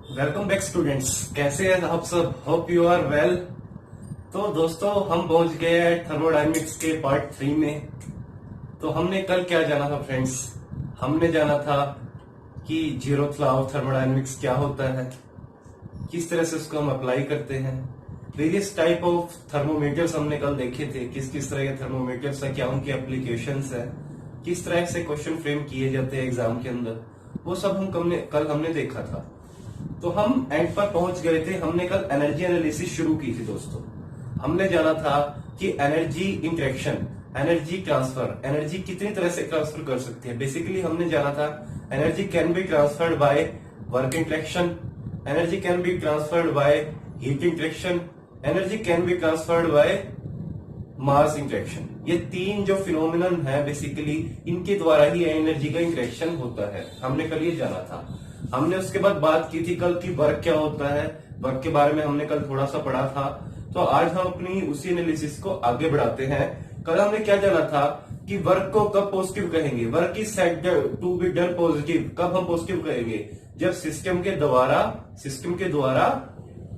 Welcome back students. कैसे हैं आप सब? Hope you are well. तो दोस्तों हम पहुंच गए हैं थर्मोडायनेमिक्स के पार्ट 3 में। तो हमने कल क्या जाना था फ्रेंड्स? हमने जाना था कि जीरो लॉ ऑफ थर्मोडायनेमिक्स क्या होता है, किस तरह से उसको हम अप्लाई करते हैं। वेरियस टाइप ऑफ थर्मोमीटर्स हमने कल देखे थे, किस किस तरह के थर्मोमीटर्स है, क्या उनकी एप्लीकेशंस है, किस तरह से क्वेश्चन फ्रेम किए जाते हैं एग्जाम के अंदर, वो सब कल हमने देखा था। तो हम एंड पर पहुंच गए थे। हमने कल एनर्जी एनालिसिस शुरू की थी दोस्तों। हमने जाना था कि energy interaction, energy transfer, energy कितनी तरह से ट्रांसफर कर सकते हैं। बेसिकली हमने जाना था energy can be transferred by work interaction, energy can be transferred by heat interaction, energy can be transferred by mass interaction. ये तीन जो फिनोमिनन है बेसिकली इनके द्वारा ही एनर्जी का इंटरेक्शन होता है। हमने कल ये जाना था। हमने उसके बाद बात की थी कल की वर्क क्या होता है, वर्क के बारे में हमने कल थोड़ा सा पढ़ा था। तो आज हम अपनी उसी एनालिसिस को आगे बढ़ाते हैं। कल हमने क्या जाना था कि वर्क को कब पॉजिटिव कहेंगे, work is said to be done positive. कब हम पॉजिटिव कहेंगे? जब सिस्टम के द्वारा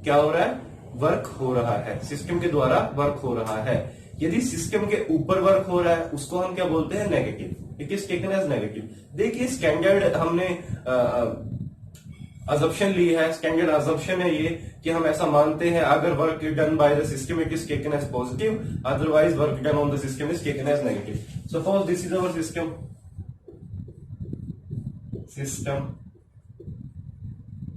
क्या हो रहा है? वर्क हो रहा है। सिस्टम के द्वारा वर्क हो रहा है। यदि सिस्टम के ऊपर वर्क हो रहा है उसको हम क्या बोलते हैं? Negative. It is taken as negative. देखिए स्टैंडर्ड हमने अजम्पशन ली है, स्टैंडर्ड अजम्पशन है ये कि हम ऐसा मानते हैं अगर work done by the system it is taken as positive, otherwise work done on the system is taken as negative. Suppose this is our system.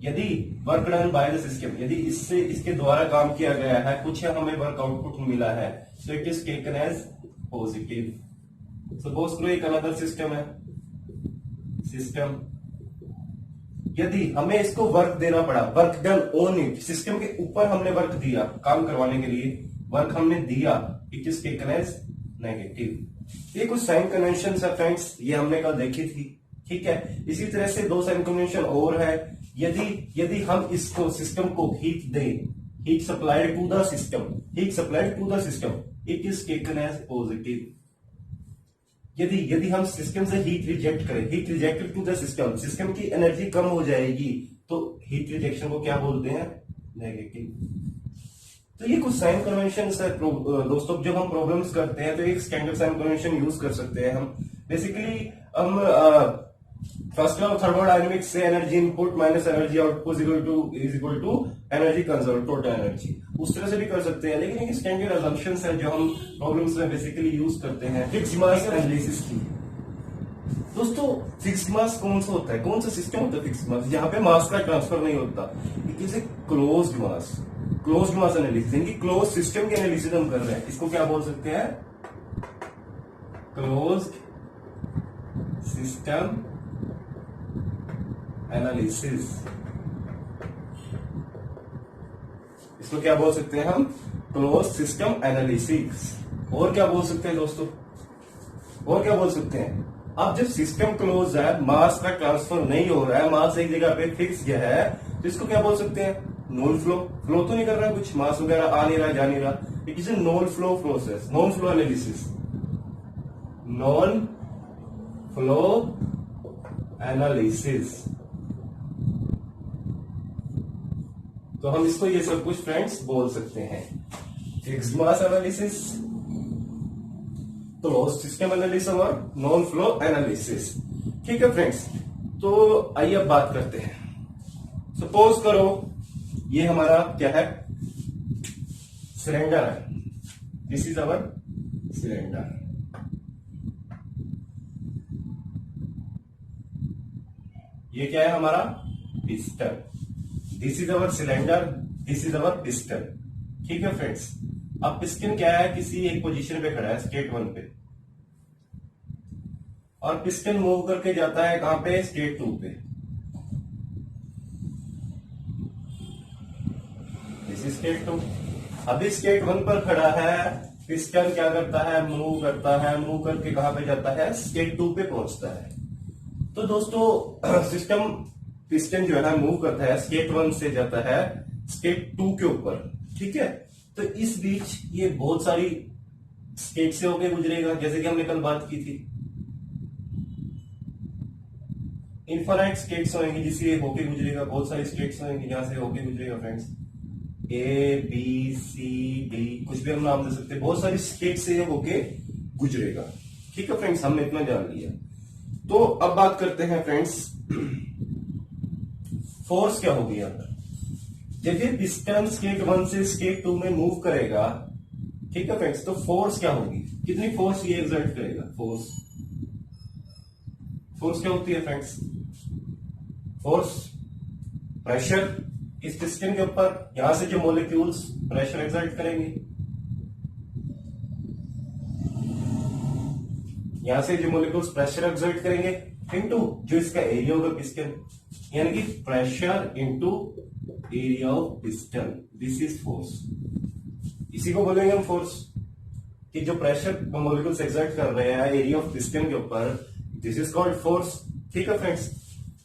यदि work done by the system, यदि इसके द्वारा काम किया गया है, कुछ हमें वर्क आउटपुट मिला है, so it is taken as positive. Suppose करो एक अनदर सिस्टम है। यदि हमें इसको वर्क देना पड़ा, work done on it, system के ऊपर हमने वर्क दिया काम करवाने के लिए, वर्क हमने दिया, it is taken as negative. ये कुछ साइन कन्वेंशन है फ्रेंड्स, ये हमने कल देखी थी। ठीक है, इसी तरह से दो साइन कन्वेंशन और है। यदि हम इसको सिस्टम को हीट दें, heat supplied to the system, it is taken as positive. यदि हम सिस्टम से हीट रिजेक्ट करें, heat rejected to the system की एनर्जी कम हो जाएगी, तो हीट रिजेक्शन को क्या बोलते हैं? नेगेटिव। तो ये कुछ साइन कन्वेंशन है दोस्तों। जब हम प्रॉब्लम्स करते हैं तो एक स्टैंडर्ड साइन कन्वेंशन यूज कर सकते हैं हम। बेसिकली हम फर्स्ट लॉ ऑफ थर्मोडायनेमिक्स से energy input minus energy output is equal to energy conserve, total energy, उस तरह से भी कर सकते हैं। लेकिन एक स्टैंडर्ड असम्पशंस है जो हम प्रॉब्लम्स में बेसिकली यूज करते हैं फिक्स्ड मास एनालिसिस की। दोस्तों फिक्स्ड मास कौन सा होता है, कौन सा सिस्टम होता है फिक्स्ड मास? जहां पे मास का ट्रांसफर नहीं होता, it is a closed mass analysis. यानी क्लोज सिस्टम की एनालिसिस हम कर रहे हैं, इसको क्या बोल सकते हैं? Closed system analysis. इसको क्या बोल सकते हैं हम? Close system analysis. और क्या बोल सकते हैं दोस्तों? और क्या बोल सकते हैं? अब जब सिस्टम क्लोज है, मास का ट्रांसफर नहीं हो रहा है, मास एक जगह पे फिक्स गया है, तो इसको क्या बोल सकते हैं? Non flow. फ्लो तो नहीं कर रहा, कुछ मास वगैरह आ नहीं रहा, जा नहीं रहा। It is a non flow process, non flow analysis, non flow analysis. तो हम इसको ये सब कुछ फ्रेंड्स बोल सकते हैं। Fixed mass analysis, close system analysis और नॉन फ्लो एनालिसिस। ठीक है फ्रेंड्स, तो आइए अब बात करते हैं। सपोज करो ये हमारा क्या है? सिलेंडर है। This is our cylinder. ये क्या है हमारा? Piston. This is our cylinder, this is our piston. ठीक है फ्रेंड्स, अब पिस्टन क्या है? किसी एक पोजीशन पे खड़ा है, स्टेट 1 पे, और पिस्टन मूव करके जाता है कहां पे? स्टेट 2 पे। This is state 2। अभी स्टेट 1 पर खड़ा है, पिस्टन क्या करता है? मूव करता है, मूव करके कहां पे जाता है? स्टेट 2 पे पहुंचता है। तो दोस्तों सिस्टम पिस्टन जो है ना मूव करता है, स्टेट 1 से जाता है स्टेट 2 के ऊपर। ठीक है, तो इस बीच ये बहुत सारी स्टेट से होकर गुजरेगा, जैसे कि हमने कल बात की थी। इन्फानाइट स्टेट्स होंगी जिससे होके गुजरेगा, बहुत सारी स्टेट्स होंगी जहां से होके गुजरेगा friends, A B C D, कुछ भी हम नाम दे सकते हैं, बहुत सारी स्टेट से होके गुजरेगा। ठीक है फ्रेंड्स, हमने इतना जान लिया। तो अब बात करते हैं फ्रेंड्स, फोर्स क्या होगी यहां पर। जब ये पिस्टन स्टेट 1 से स्टेट 2 में मूव करेगा, ठीक है फ्रेंड्स, तो फोर्स क्या होगी, कितनी फोर्स ये एक्सर्ट करेगा। फोर्स क्या होती है फ्रेंड्स, फोर्स प्रेशर इस पिस्टन के ऊपर, यहां से जो मॉलिक्यूल्स प्रेशर एक्सर्ट करेंगे, यहां से जो मॉलिक्यूल्स प्रेशर एक्सर्ट करेंगे, इनटू जो इसका एरिया होगा पिस्टन, यानी कि pressure into area of piston, this is force. इसी को बोलेंगे हम फोर्स, कि जो प्रेशर मॉलिक्यूल्स एक्सर्ट कर रहे हैं एरिया ऑफ पिस्टन के ऊपर, दिस इज कॉल्ड फोर्स। ठीक है फ्रेंड्स,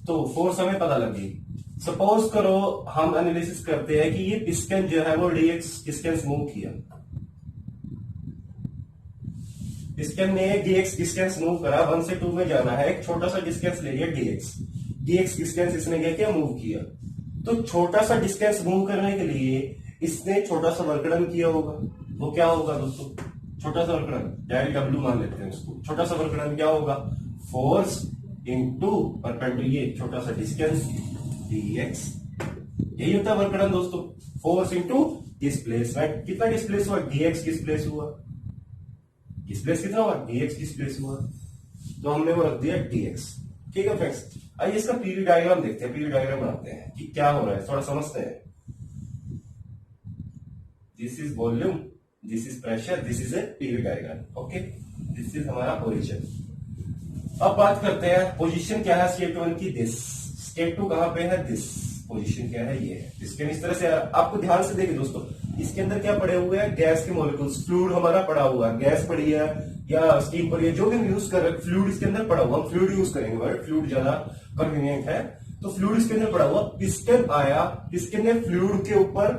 तो फोर्स हमें पता लगी। सपोज करो हम एनालिसिस करते हैं कि ये पिस्टन जो है वो डीएक्स डिस्टेंस मूव किया, पिस्टन ने डीएक्स डिस्टेंस मूव करा, 1 से 2 में जाना है, एक छोटा सा डिस्टेंस ले लिया डीएक्स डिस्टेंस इसने क्या मूव किया। तो छोटा सा डिस्टेंस मूव करने के लिए इसने छोटा सा वर्क डन किया होगा, वो क्या होगा दोस्तों, छोटा सा वर्क डन, डेल डब्ल्यू मान लेते हैं उसको, छोटा सा वर्क डन क्या होगा, फोर्स इनटू परपेंडिकुलर ये छोटा सा डिस्टेंस डीएक्स, यही होता है वर्क डन दोस्तों, फोर्स इनटू डिस्प्लेसमेंट। कितना डिस्प्लेस हुआ, डीएक्स डिस्प्लेस हुआ, डिस्प्लेस कितना हुआ, डीएक्स डिस्प्लेस हुआ, तो हमने वो रख दिया डीएक्स। ठीक है फ्रेंड्स, आइए इसका पीरियड डायग्राम देखते हैं, पीरियड डायग्राम बनाते हैं कि क्या हो रहा है, थोड़ा समझते हैं। This is volume, this is pressure, this is a period diagram. Okay, this is हमारा पोजीशन। अब बात करते हैं पोजीशन क्या है स्टेट 1 की, दिस, स्टेट 2 कहां पे है, दिस, पोजीशन क्या है, ये है। इसके इस तरह से आपको ध्यान से देखिए दोस्तों, इसके अंदर क्या पड़े हुए हैं, गैस के मॉलिक्यूल्स, फ्लूइड हमारा पड़ा हुआ है, गैस पड़ी है या स्टीम पड़ी है, जो भी हम यूज कर रहे हैं, फ्लूइड इसके अंदर पड़ा हुआ, हम फ्लूइड यूज करेंगे, वर्ड फ्लूइड ज्यादा कन्वीनियंट है, तो फ्लूइड इसके अंदर पड़ा हुआ, पिस्टन आया, पिस्टन ने फ्लूइड के ऊपर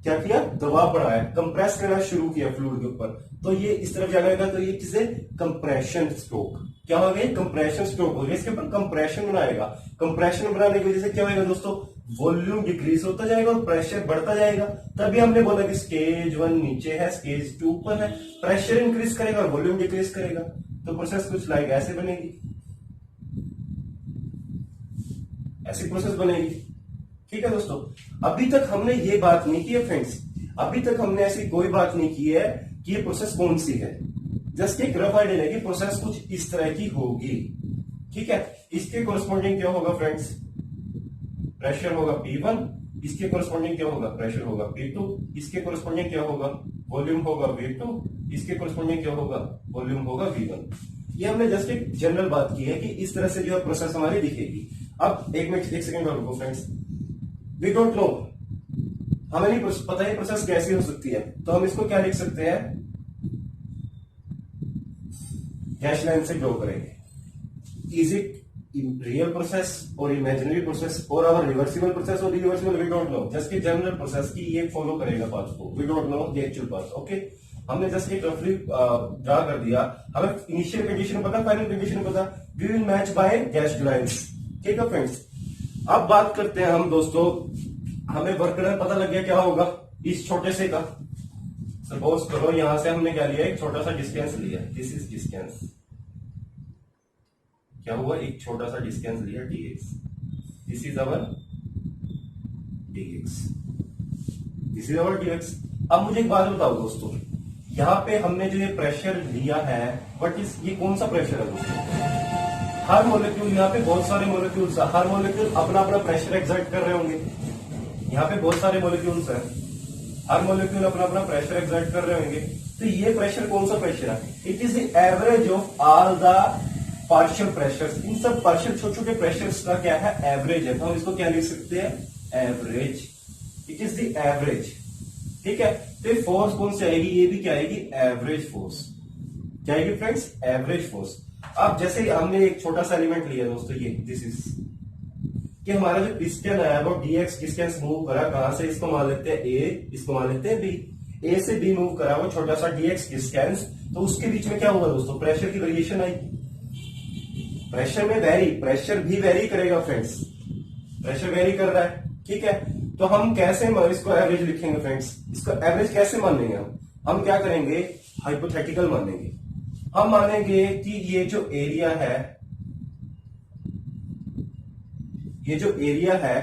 क्या किया, दबाव बढ़ाया, कंप्रेस करना शुरू किया फ्लूइड के ऊपर, तो ये इस तरफ जाएगा, तो ये किसे, कंप्रेशन स्ट्रोक, क्या हो गया, कंप्रेशन स्ट्रोक हो गया, इसके ऊपर कंप्रेशन बनाएगा, कंप्रेशन बनाने की वजह से क्या होगा दोस्तों, वॉल्यूम डिक्रीज होता जाएगा और प्रेशर बढ़ता जाएगा। तभी हमने बोला कि स्टेज 1 नीचे है, स्टेज 2 ऊपर है, प्रेशर इंक्रीज करेगा और वॉल्यूम डिक्रीज करेगा, तो प्रोसेस कुछ लाइक ऐसे बनेगी, ऐसी प्रोसेस बनेगी। ठीक है दोस्तों, अभी तक हमने ये बात नहीं की है फ्रेंड्स, अभी तक हमने ऐसी कोई बात नहीं की है कि ये प्रोसेस कौन सी है, जस्ट एक रफ आइडिया है कि प्रोसेस कुछ इस तरह की होगी। ठीक है, इसके कोरस्पॉन्डिंग क्या होगा फ्रेंड्स, प्रेशर होगा P1, इसके कोरस्पॉन्डिंग क्या होगा, प्रेशर होगा P2, इसके कोरस्पॉन्डिंग क्या होगा, वॉल्यूम होगा V2, इसके कोरस्पॉन्डिंग क्या होगा, वॉल्यूम होगा V1। ये हमने जस्ट एक जनरल बात की है कि इस तरह से जो है प्रोसेस हमारी दिखेगी। अब एक मिनट, एक सेकंड और रुको फ्रेंड्स, वी डोंट नो, हमें नहीं पता है प्रोसेस कैसी हो सकती है, तो हम इसको क्या लिख सकते हैं, डैश लाइन से ड्रॉ करेंगे, इज इट रियल प्रोसेस और इमेजिनरी प्रोसेस और अवर रिवर्सिबल प्रोसेस और reversible, we don't know, just की जनरल प्रोसेस की ये फॉलो करेगा पाथ को, we don't know the actual path. Okay, हमने जस्ट एक रफली ड्रा कर दिया, हमें इनिशियल कंडीशन पता, फाइनल कंडीशन पता, we will match by dash lines. ठीक है फ्रेंड्स, अब बात करते हैं हम दोस्तों, हमें वर्क डन पता लग गया क्या होगा इस छोटे से का, सपोज करो यहां से हमने क्या लिया, एक छोटा सा डिस्टेंस लिया, दिस इज डिस्टेंस, क्या हुआ, एक छोटा सा डिस्टेंस लिया dx, this is our dx, this is our dx। अब मुझे एक बात बताओ दोस्तों, यहां पे हमने जो ये प्रेशर लिया है, बट ये कौन सा प्रेशर है दोस्तों, हर मॉलिक्यूल, यहाँ पे बहुत सारे मॉलिक्यूल्स है, हर मॉलिक्यूल अपना अपना प्रेशर एक्सर्ट कर रहे होंगे, यहाँ पे बहुत सारे मॉलिक्यूल्स हैं, हर मॉलिक्यूल अपना अपना प्रेशर एक्सर्ट कर रहे होंगे, तो ये प्रेशर कौन सा प्रेशर है, it is the average of all the partial pressures, इन सब पार्शियल छोटे छोटे प्रेशर्स का क्या है, एवरेज है, तो हम इसको क्या लिख सकते हैं, average, it is the average. ठीक है, तो फोर्स कौन सी आएगी, ये भी क्या आएगी, एवरेज फोर्स, क्या आएगी फ्रेंड्स, एवरेज फोर्स। अब जैसे हमने एक छोटा सा एलिमेंट लिया दोस्तों, ये दिस इज, कि हमारा जो पिस्टन है वो डीएक्स डिस्टेंस मूव करा, कहां से, इसको मान लेते हैं ए, इसको मान लेते हैं बी, ए से बी मूव करा वो छोटा सा डीएक्स डिस्टेंस, तो उसके बीच में क्या हुआ दोस्तों, प्रेशर की वेरिएशन आई, प्रेशर में वेरी, प्रेशर भी वेरी करेगा फ्रेंड्स, प्रेशर वेरी कर रहा है, ठीक है। तो हम कैसे इसको एवरेज लिखेंगे फ्रेंड्स, इसको एवरेज कैसे मानेंगे हम क्या करेंगे, हाइपोथेटिकल मानेंगे। हम मानेंगे कि ये जो एरिया है, ये जो एरिया है,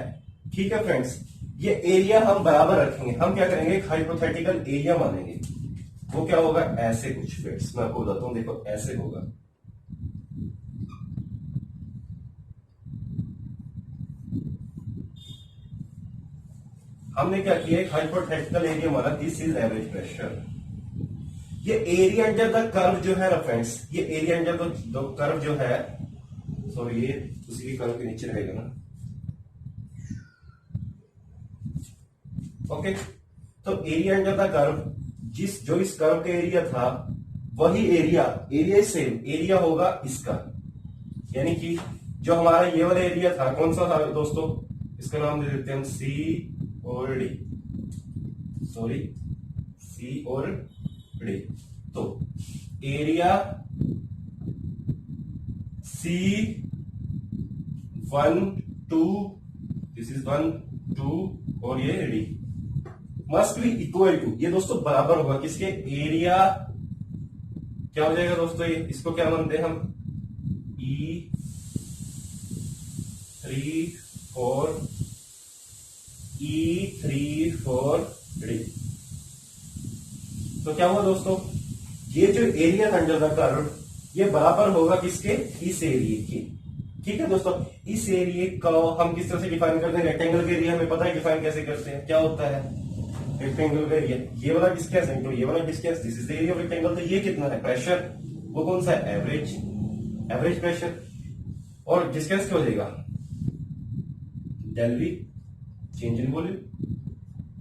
ठीक है फ्रेंड्स, ये एरिया हम बराबर रखेंगे। हम क्या करेंगे, हाइपोथेटिकल एरिया मानेंगे। वो क्या होगा, ऐसे कुछ फ्रेंड्स, मैं आपको बताता हूं, देखो ऐसे होगा। हमने क्या किया, एक हाइपोथेटिकल एरिया माना, दिस इज एवरेज प्रेशर। ये एरिया अंडर द कर्व जो है ना फ्रेंड्स, ये एरिया अंडर द कर्व जो है, सॉरी ये उसी के कर्व के नीचे रहेगा ना, ओके। तो एरिया अंडर द कर्व, जो इस कर्व का एरिया था, वही एरिया सेम एरिया होगा इसका। यानी कि जो हमारा ये वाला एरिया था, कौन सा था दोस्तों, इसका नाम दे देते हैं हम सी और डी, सॉरी सी और डी। तो एरिया सी 1 2, दिस इज 1 2 और ये D must be equal to, ये दोस्तों बराबर होगा किसके, एरिया क्या हो जाएगा दोस्तों, ये इसको क्या मानते हैं हम, E3 4 डी। तो क्या हुआ दोस्तों, ये जो एरिया अंडर द कर्व, ये बराबर होगा किसके, इस एरिया के, ठीक है दोस्तों। इस एरिया को हम किस तरह से डिफाइन करते हैं, रेक्टेंगल के एरिया हमें पता है डिफाइन कैसे करते हैं, क्या होता है रेक्टेंगल का एरिया, ये वाला डिस्टेंस इनटू ये वाला distance, this is the area of rectangle. तो ये कितना है, प्रेशर, वो कौन सा है, एवरेज प्रेशर। और डिस्टेंस क्या हो जाएगा, del V, change in volume,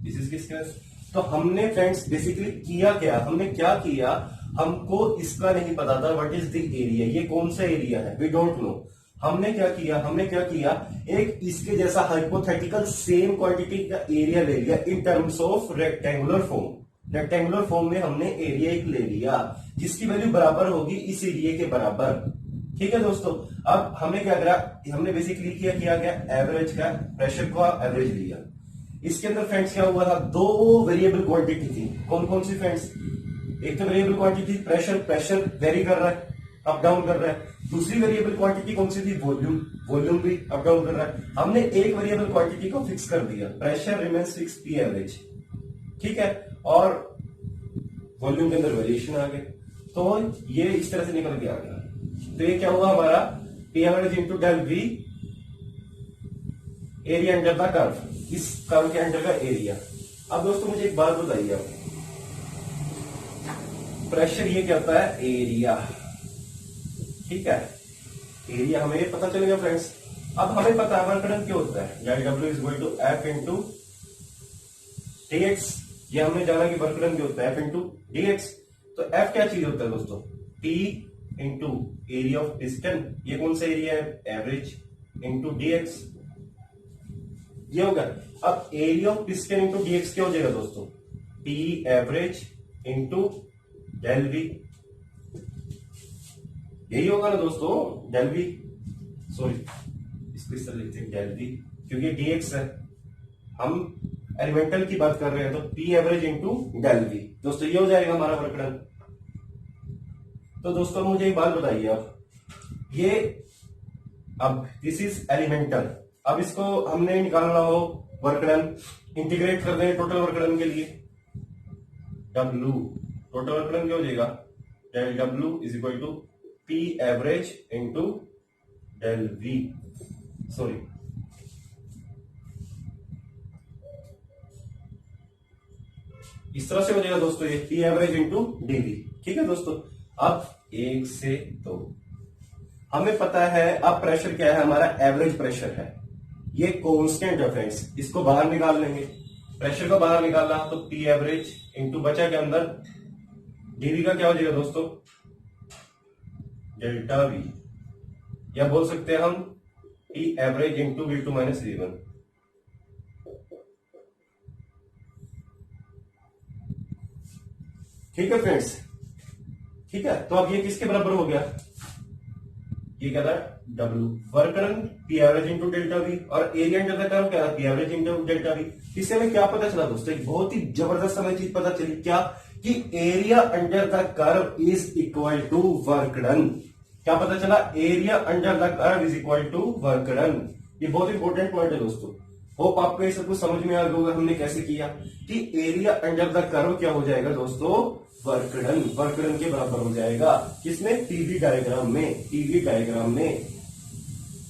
this is distance. तो हमने फ्रेंड्स बेसिकली किया क्या, हमने क्या किया, हमको इसका नहीं पता था व्हाट इज द एरिया, ये कौन सा एरिया है, वी डोंट नो। हमने क्या किया, एक इसके जैसा हाइपोथेटिकल सेम क्वांटिटी का एरिया ले लिया in terms of rectangular form में हमने एरिया एक ले लिया जिसकी वैल्यू बराबर होगी इस एरिया के बराबर, ठीक है दोस्तों। अब हमने क्या करा, हमने बेसिकली किया गया एवरेज का, प्रेशर का एवरेज लिया। इसके अंदर फ्रेंड्स क्या हुआ था, दो वेरिएबल क्वांटिटी थी, कौन कौन सी फ्रेंड्स, एक तो वेरिएबल क्वांटिटी प्रेशर वेरी कर रहा है, अप डाउन कर रहा है। दूसरी वेरिएबल क्वांटिटी कौन सी थी, वॉल्यूम भी अप डाउन कर रहा है। हमने एक वेरिएबल क्वांटिटी को फिक्स कर दिया, pressure remains fix, P average, ठीक है, और वॉल्यूम के अंदर वेरिएशन आ गए। तो ये इस तरह से निकल के आ गया। तो ये क्या हुआ हमारा, P average into del V, area under the curve, इस कर्व के अंडर का एरिया। अब दोस्तों मुझे एक बात बताइए, आप प्रेशर ये क्या होता है, एरिया, ठीक है, एरिया हमें ये पता चलेगा फ्रेंड्स। अब हमें पता है वर्क डन क्या होता है, W is equal to F into dx। ये हमने जाना कि वर्क डन क्या होता है, F इंटू dx। तो F क्या चीज होता है दोस्तों, P into area of piston, ये कौन सा एरिया है, एवरेज, इंटू dx, ये होगा। अब area of piston into dx क्या हो जाएगा दोस्तों, P average into del V, यही होगा ना दोस्तों, डेल वी, सॉरी इसको इस तरह लिखते हैं डेल वी, क्योंकि dx है, हम एलिमेंटल की बात कर रहे हैं, तो P average into del V दोस्तों, ये हो जाएगा हमारा वर्क डन। तो दोस्तों मुझे एक बात बताइए, अब ये, अब दिस इज एलिमेंटल, अब इसको हमने निकालना हो वर्क डन, इंटीग्रेट कर दें टोटल वर्क डन के लिए, W टोटल वर्क डन क्या हो जाएगा, del W is equal to P average into del V, sorry इस तरह से हो जाएगा दोस्तों, ये P एवरेज इंटू DV, ठीक है दोस्तों। अब 1 से 2 हमें पता है, अब प्रेशर क्या है हमारा, एवरेज प्रेशर है, ये कांस्टेंट है फ्रेंड्स, इसको बाहर निकाल लेंगे, प्रेशर को बाहर निकालना, तो P एवरेज इंटू बचा के अंदर DV का क्या हो जाएगा दोस्तों, डेल्टा V, या बोल सकते हैं हम P average into V2 minus V1, ठीक है फ्रेंड्स, ठीक है। तो अब ये किसके बराबर हो गया, ये क्या था W, work done P average into delta V, और एरिया अंडर द कर्व क्या था P average into delta V। इससे हमें क्या पता चला दोस्तों, एक बहुत ही जबरदस्त हमें चीज पता चली, क्या कि area under the curve is equal to work done. क्या पता चला, area under the curve is equal to work done. ये बहुत इंपॉर्टेंट पॉइंट है दोस्तों। होप आपको ये सब कुछ समझ में आ गया होगा हमने कैसे किया कि एरिया अंडर द कर्व क्या हो जाएगा दोस्तों, वर्क डन, वर्क डन के बराबर हो जाएगा। किसमें, टीवी डायग्राम में, टीवी डायग्राम में।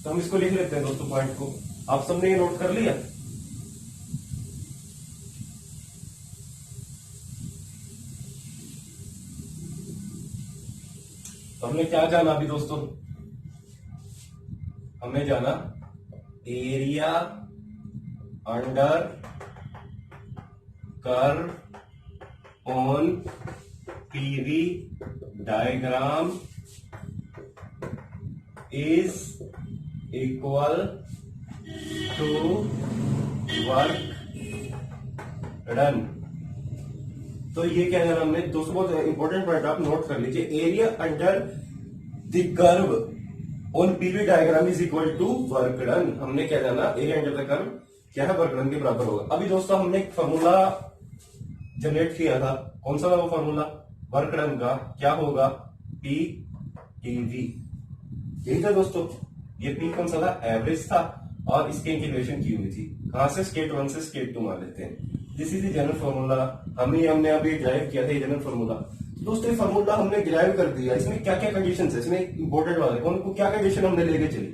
तो हम इसको लिख लेते हैं दोस्तों पॉइंट को। आप सबने ये नोट कर लिया। तो हमने क्या जाना अभी दोस्तों, हमने जाना area under curve on PV diagram is equal to work done. तो ये क्या जाना हमने दोस्तों, बहुत इंपॉर्टेंट पॉइंट आप नोट कर लीजिए। Area under the curve on PV diagram is equal to work done. हमने क्या जाना, एरिया अंडर द कर्व क्या है, वर्क डन के बराबर होगा। अभी दोस्तों हमने एक फॉर्मूला जनरेट किया था, कौन सा था वो फॉर्मूला, वर्क डन का क्या होगा, P टीवी। यही था दोस्तों। ये P कौन सा था, एवरेज था, और इसकी इंटीग्रेशन की हुई थी कहां से, स्टेट 1 से स्टेट 2 मान लेते हैं। This is the general formula. हमने अभी ड्राइव किया था ये जनरल फॉर्मूला। दोस्तों ये फॉर्मूला हमने ड्राइव कर दिया, इसमें क्या क्या कंडीशन है, इसमें इंपॉर्टेंट बात है, कौन को क्या कंडीशन हमने लेके चली,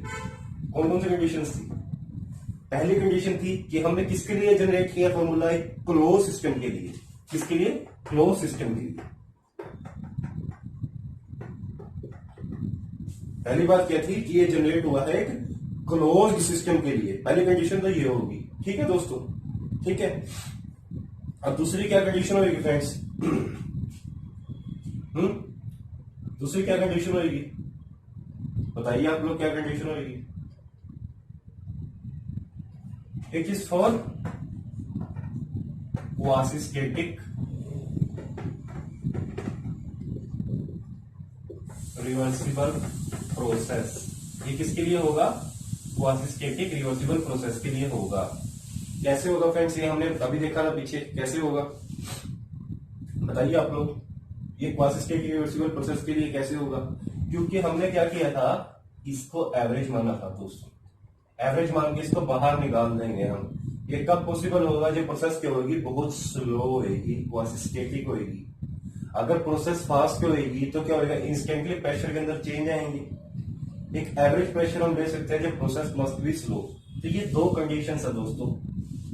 कौन कौन सी कंडीशन थी। पहली कंडीशन थी कि हमने किसके लिए जनरेट किया फॉर्मूला, एक क्लोज सिस्टम के लिए। किसके लिए, क्लोज सिस्टम के लिए। पहली बात क्या थी कि ये जनरेट हुआ है एक क्लोज सिस्टम के लिए। पहली कंडीशन तो ये होगी, ठीक है दोस्तों, ठीक है। अब दूसरी क्या कंडीशन होगी फ्रेंड्स, दूसरी क्या कंडीशन होगी, बताइए आप लोग, क्या कंडीशन होगी। It is for quasi-static reversible process. ये किसके लिए होगा, क्वासिस्टेटिक रिवर्सिबल प्रोसेस के लिए होगा। कैसे होगा फ्रेंड्स, ये हमने अभी देखा था पीछे, कैसे होगा बताइए आप लोग। ये क्वासिस्टेटिक रिवर्सिबल प्रोसेस के लिए कैसे होगा, क्योंकि हमने क्या किया था, इसको एवरेज माना था दोस्तों। एवरेज मान के इसको बाहर निकाल देंगे हम। ये कब पॉसिबल होगा, जो प्रोसेस क्या होगी, बहुत स्लो होगी, क्वासिस्टेटिक होगी। अगर प्रोसेस फास्ट होगी तो क्या होगा, इंस्टेंटली प्रेशर के अंदर चेंज आएंगे। एक एवरेज प्रेशर हम ले सकते हैं, जो प्रोसेस मस्ट बी स्लो। तो ये दो कंडीशन है दोस्तों,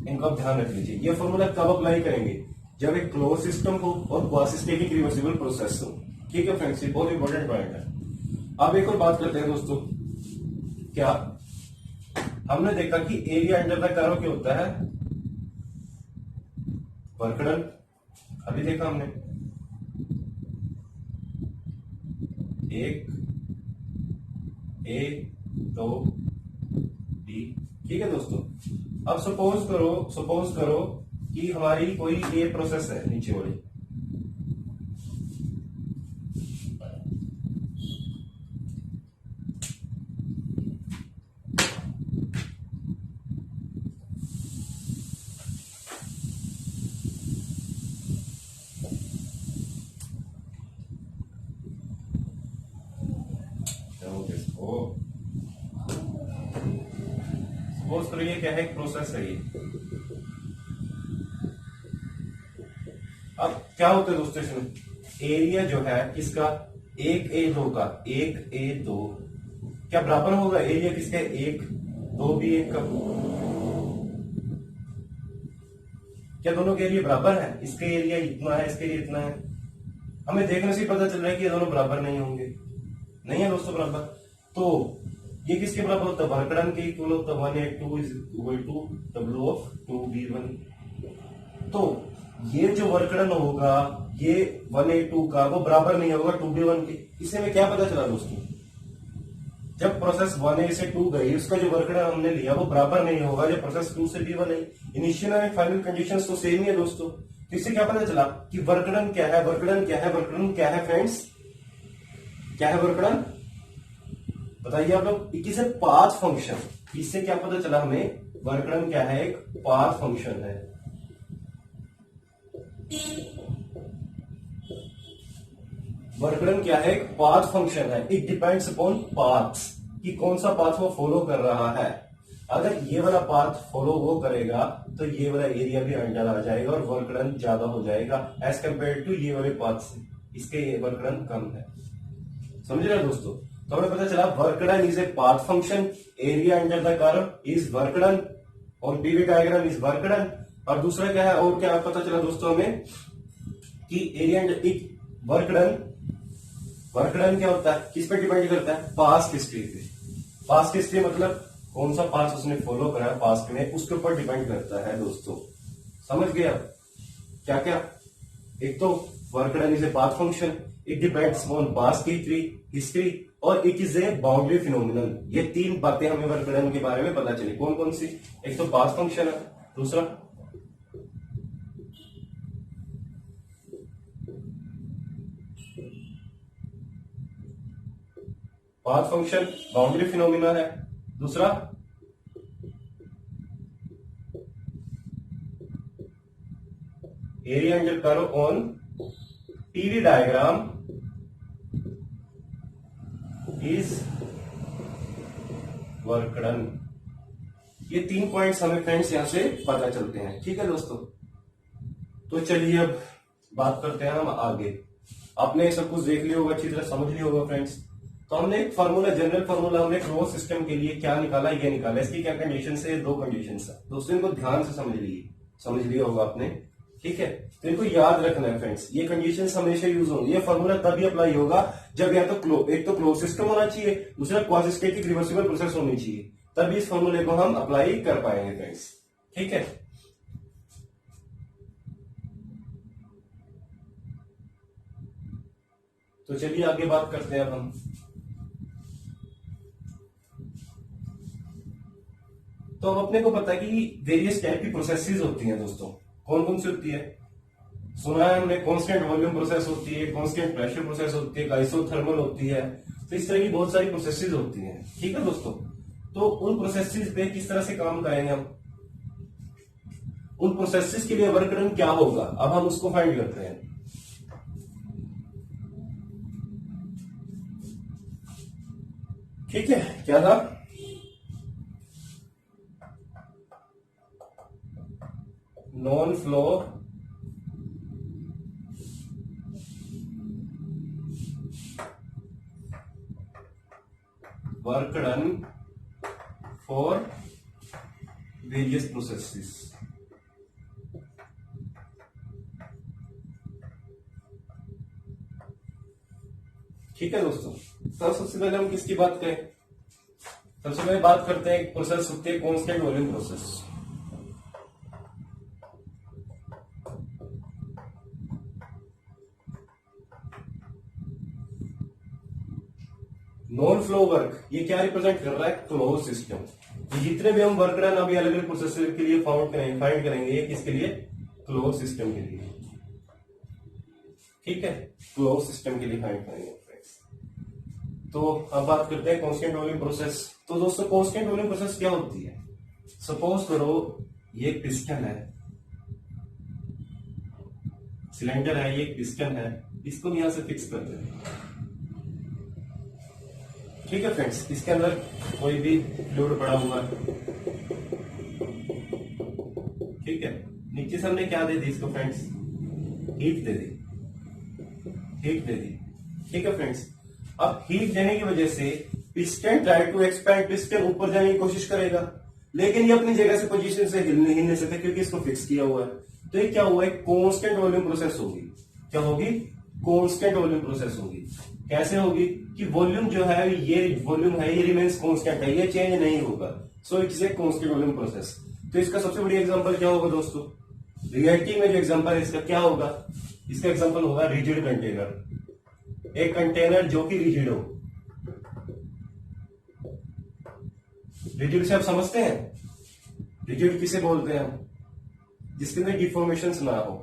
इनको आप ध्यान रख लीजिए। ये फॉर्मूला कब अप्लाई करेंगे, जब एक क्लोज सिस्टम हो और क्वासिस्टेटिक रिवर्सिबल प्रोसेस हो। ठीक है फ्रेंड्स, ये बहुत इंपॉर्टेंट पॉइंट है। अब एक और बात करते हैं दोस्तों, क्या हमने देखा कि एरिया अंडर द कर्व क्या होता है, वर्क डन। अभी देखा हमने, एक ए दो डी, ठीक है दोस्तों। अब सपोज करो कि हमारी कोई ए प्रोसेस है नीचे वाली, सपोज करो ये क्या है, एक प्रोसेस है ये। अब क्या होता है दोस्तों, इसमें एरिया जो है इसका एक ए दो का, एक ए दो क्या बराबर होगा, एरिया किसका, एक दो भी एक का, क्या दोनों के एरिया बराबर है, इसके एरिया इतना है, इसके एरिया इतना है। हमें देखने से पता चल रहा है कि ये दोनों बराबर नहीं होंगे, नहीं है दोस्तों बराबर। तो ये किसके बराबर होता है, वर्क डन के इक्वल होता है, 1A2 is equal to W of 2B1। तो ये जो वर्क डन होगा, ये 1A2 का वो बराबर नहीं होगा 2B1 के। इससे हमें क्या पता चला दोस्तों, जब प्रोसेस 1A से 2 गई, उसका जो वर्क डन हमने लिया वो बराबर नहीं होगा जो प्रोसेस 2 से B1 है। इनिशियल एंड फाइनल कंडीशंस तो सेम ही है दोस्तों। तो इससे क्या पता चला कि वर्क डन क्या है, वर्क डन क्या है, वर्क डन क्या है फ्रेंड्स, क्या है वर्क डन, बताइए आप लोग, 21 है पाथ फंक्शन। इससे क्या पता चला हमें, वर्कडन क्या है, एक पाथ फंक्शन है। वर्कडन क्या है, एक पाथ फंक्शन है। इट डिपेंड्स अपॉन पाथ्स, कि कौन सा पाथ वो फॉलो कर रहा है। अगर ये वाला पाथ फॉलो वो करेगा तो ये वाला एरिया भी अंडर आ जाएगा और वर्कडन ज्यादा हो जाएगा एज कंपेयर टू ये वाले पाथ से। इसके वर्कडन कम है। समझ रहे दोस्तों? तो हमें पता चला work done is a path function, area under the curve is work done और पीवी डायग्राम इज वर्कडन। और दूसरा क्या है, और क्या पता चला दोस्तों हमें, कि एरिया अंडर वर्कडन, वर्कडन क्या होता है, किस पे डिपेंड करता है, पास्ट हिस्ट्री पे। पास्ट हिस्ट्री मतलब कौन सा पास्ट उसने फॉलो करा है पास्ट में, उसके ऊपर डिपेंड करता है दोस्तों। समझ गए आप क्या क्या? एक तो work done is a path function, it depends on past history और it is a boundary phenomenal. ये तीन बातें हमें वर्कडन के बारे में पता चली। कौन कौन सी? एक तो पाथ फंक्शन है, दूसरा पाथ फंक्शन बाउंड्री फिनोमिना है, दूसरा area under curve on PV diagram is work done. ये 3 पॉइंट्स हमें फ्रेंड्स यहां से पता चलते हैं। ठीक है दोस्तों, तो चलिए अब बात करते हैं हम आगे। आपने सब कुछ देख लिया होगा, अच्छी तरह समझ लिया होगा फ्रेंड्स। तो हमने एक फार्मूला, जनरल फार्मूला हमने क्लोज सिस्टम के लिए क्या निकाला, ये निकाला। इसकी क्या कंडीशन है, 2 कंडीशन है दोस्तों। इनको ध्यान से समझ लिया होगा आपने। ठीक है, तो इनको याद रखना है फ्रेंड्स। ये कंडीशंस हमेशा यूज होंगी। ये फार्मूला तभी अप्लाई होगा जब या तो एक तो क्लोज सिस्टम होना चाहिए, दूसरा क्वासिस्टेटिक रिवर्सिबल प्रोसेस होनी चाहिए, तभी इस फार्मूले को हम अप्लाई कर पाएंगे फ्रेंड्स। ठीक है, तो चलिए आगे बात करते हैं अब हम। तो अब अपने को पता है कि वेरियस टाइप की प्रोसेसेस होती हैं दोस्तों। कौन कौन सी होती है? सुना है हमने, कांस्टेंट वॉल्यूम प्रोसेस होती है, कांस्टेंट प्रेशर प्रोसेस होती है, आइसोथर्मल होती है। तो इस तरह की बहुत सारी प्रोसेसेस होती हैं। ठीक है दोस्तों, तो उन प्रोसेसेस पे किस तरह से काम करेंगे हम, उन प्रोसेसेस के लिए वर्कडन क्या होगा, अब हम उसको फाइंड करते हैं। ठीक है, क्या था? Non flow work done for various processes. ठीक है दोस्तों, तो सबसे पहले हम किसकी बात करें? सबसे पहले बात करते हैं, एक प्रोसेस होती है constant volume process. Non flow work, ये क्या रिप्रेजेंट कर रहा है? Close system. जितने भी हम वर्क डन अभी अलग अलग प्रोसेसर के लिए फाइंड करेंगे, ये किसके लिए? क्लोज सिस्टम के लिए। ठीक है, क्लोज सिस्टम के लिए फाइंड करेंगे। तो अब बात करते हैं कांस्टेंट वॉल्यूम प्रोसेस। तो दोस्तों कांस्टेंट वॉल्यूम प्रोसेस क्या होती है? सपोज करो ये एक पिस्टन है, सिलेंडर है, ये एक पिस्टन है, इसको यहां से फिक्स कर दें। ठीक है फ्रेंड्स, इसके अंदर कोई भी फ्लूइड पड़ा हुआ है। ठीक है, नीचे से हमने क्या दे दी इसको फ्रेंड्स? हीट दे दी, हीट दे दी। ठीक है फ्रेंड्स, अब हीट देने की वजह से piston tries to expand, piston ऊपर जाने की कोशिश करेगा, लेकिन ये अपनी जगह से पोजीशन से हिल नहीं सकते क्योंकि इसको फिक्स किया हुआ है। तो ये क्या हुआ है? कांस्टेंट वॉल्यूम प्रोसेस होगी। क्या होगी? कांस्टेंट वॉल्यूम प्रोसेस होगी। कैसे होगी? कि वॉल्यूम जो है, ये वॉल्यूम है, ये रिमेन्स कांस्टेंट है, ये चेंज नहीं होगा। So it's a constant volume process. तो इसका सबसे बड़ी एग्जांपल क्या होगा दोस्तों? रियलिटी में जो एग्जांपल है इसका क्या होगा? इसका एग्जांपल होगा रिजिड कंटेनर। एक कंटेनर जो कि रिजिड हो। रिजिड से आप समझते हैं? रिजिड किसे बोलते हैं हम? जिसके अंदर डिफॉर्मेशन ना हो,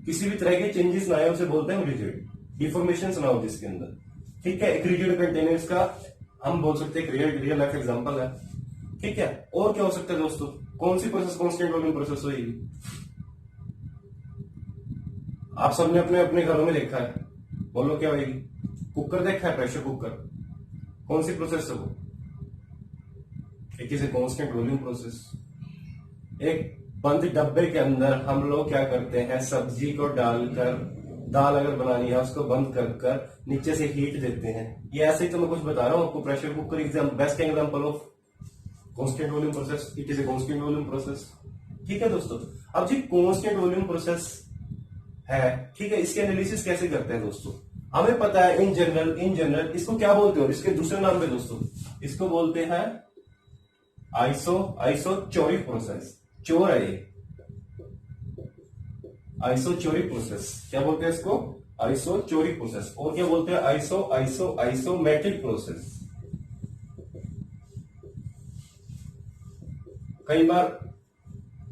किसी भी तरह के चेंजेस ना आए, उसे बोलते हैं रिजिड। डिफॉर्मेशन ना हो जिसके अंदर। ठीक है, एक रिजिड कंटेनर्स का हम बोल सकते हैं रियल लाइफ एग्जांपल है। ठीक है, और क्या हो सकता है दोस्तों, कौन सी प्रोसेस कांस्टेंट वॉल्यूम प्रोसेस होगी? आप सबने अपने अपने घरों में देखा है, बोलो क्या होगी? कुकर देखा है, प्रेशर कुकर, कौन सी प्रोसेस है वो? एक इज कांस्टेंट वॉल्यूम प्रोसेस। एक बंद डब्बे के अंदर हम लोग क्या करते हैं, सब्जी को डालकर, दाल अगर बनानी है उसको बंद कर कर नीचे से हीट देते हैं। ये ऐसे ही तो मैं कुछ बता रहा हूं आपको। Pressure cooker best example of constant volume process, it is a constant volume process. ठीक है दोस्तों, अब जी कांस्टेंट वॉल्यूम प्रोसेस है, ठीक है, इसके एनालिसिस कैसे करते हैं दोस्तों? हमें पता है इन जनरल इसको क्या बोलते हो, इसके दूसरे नाम पे दोस्तों इसको बोलते हैं आइसोचोरिक प्रोसेस। चोर है ये, आइसोचोरिक प्रोसेस। क्या बोलते हैं इसको? आइसोचोरिक प्रोसेस। और क्या बोलते हैं? Isometric process. कई बार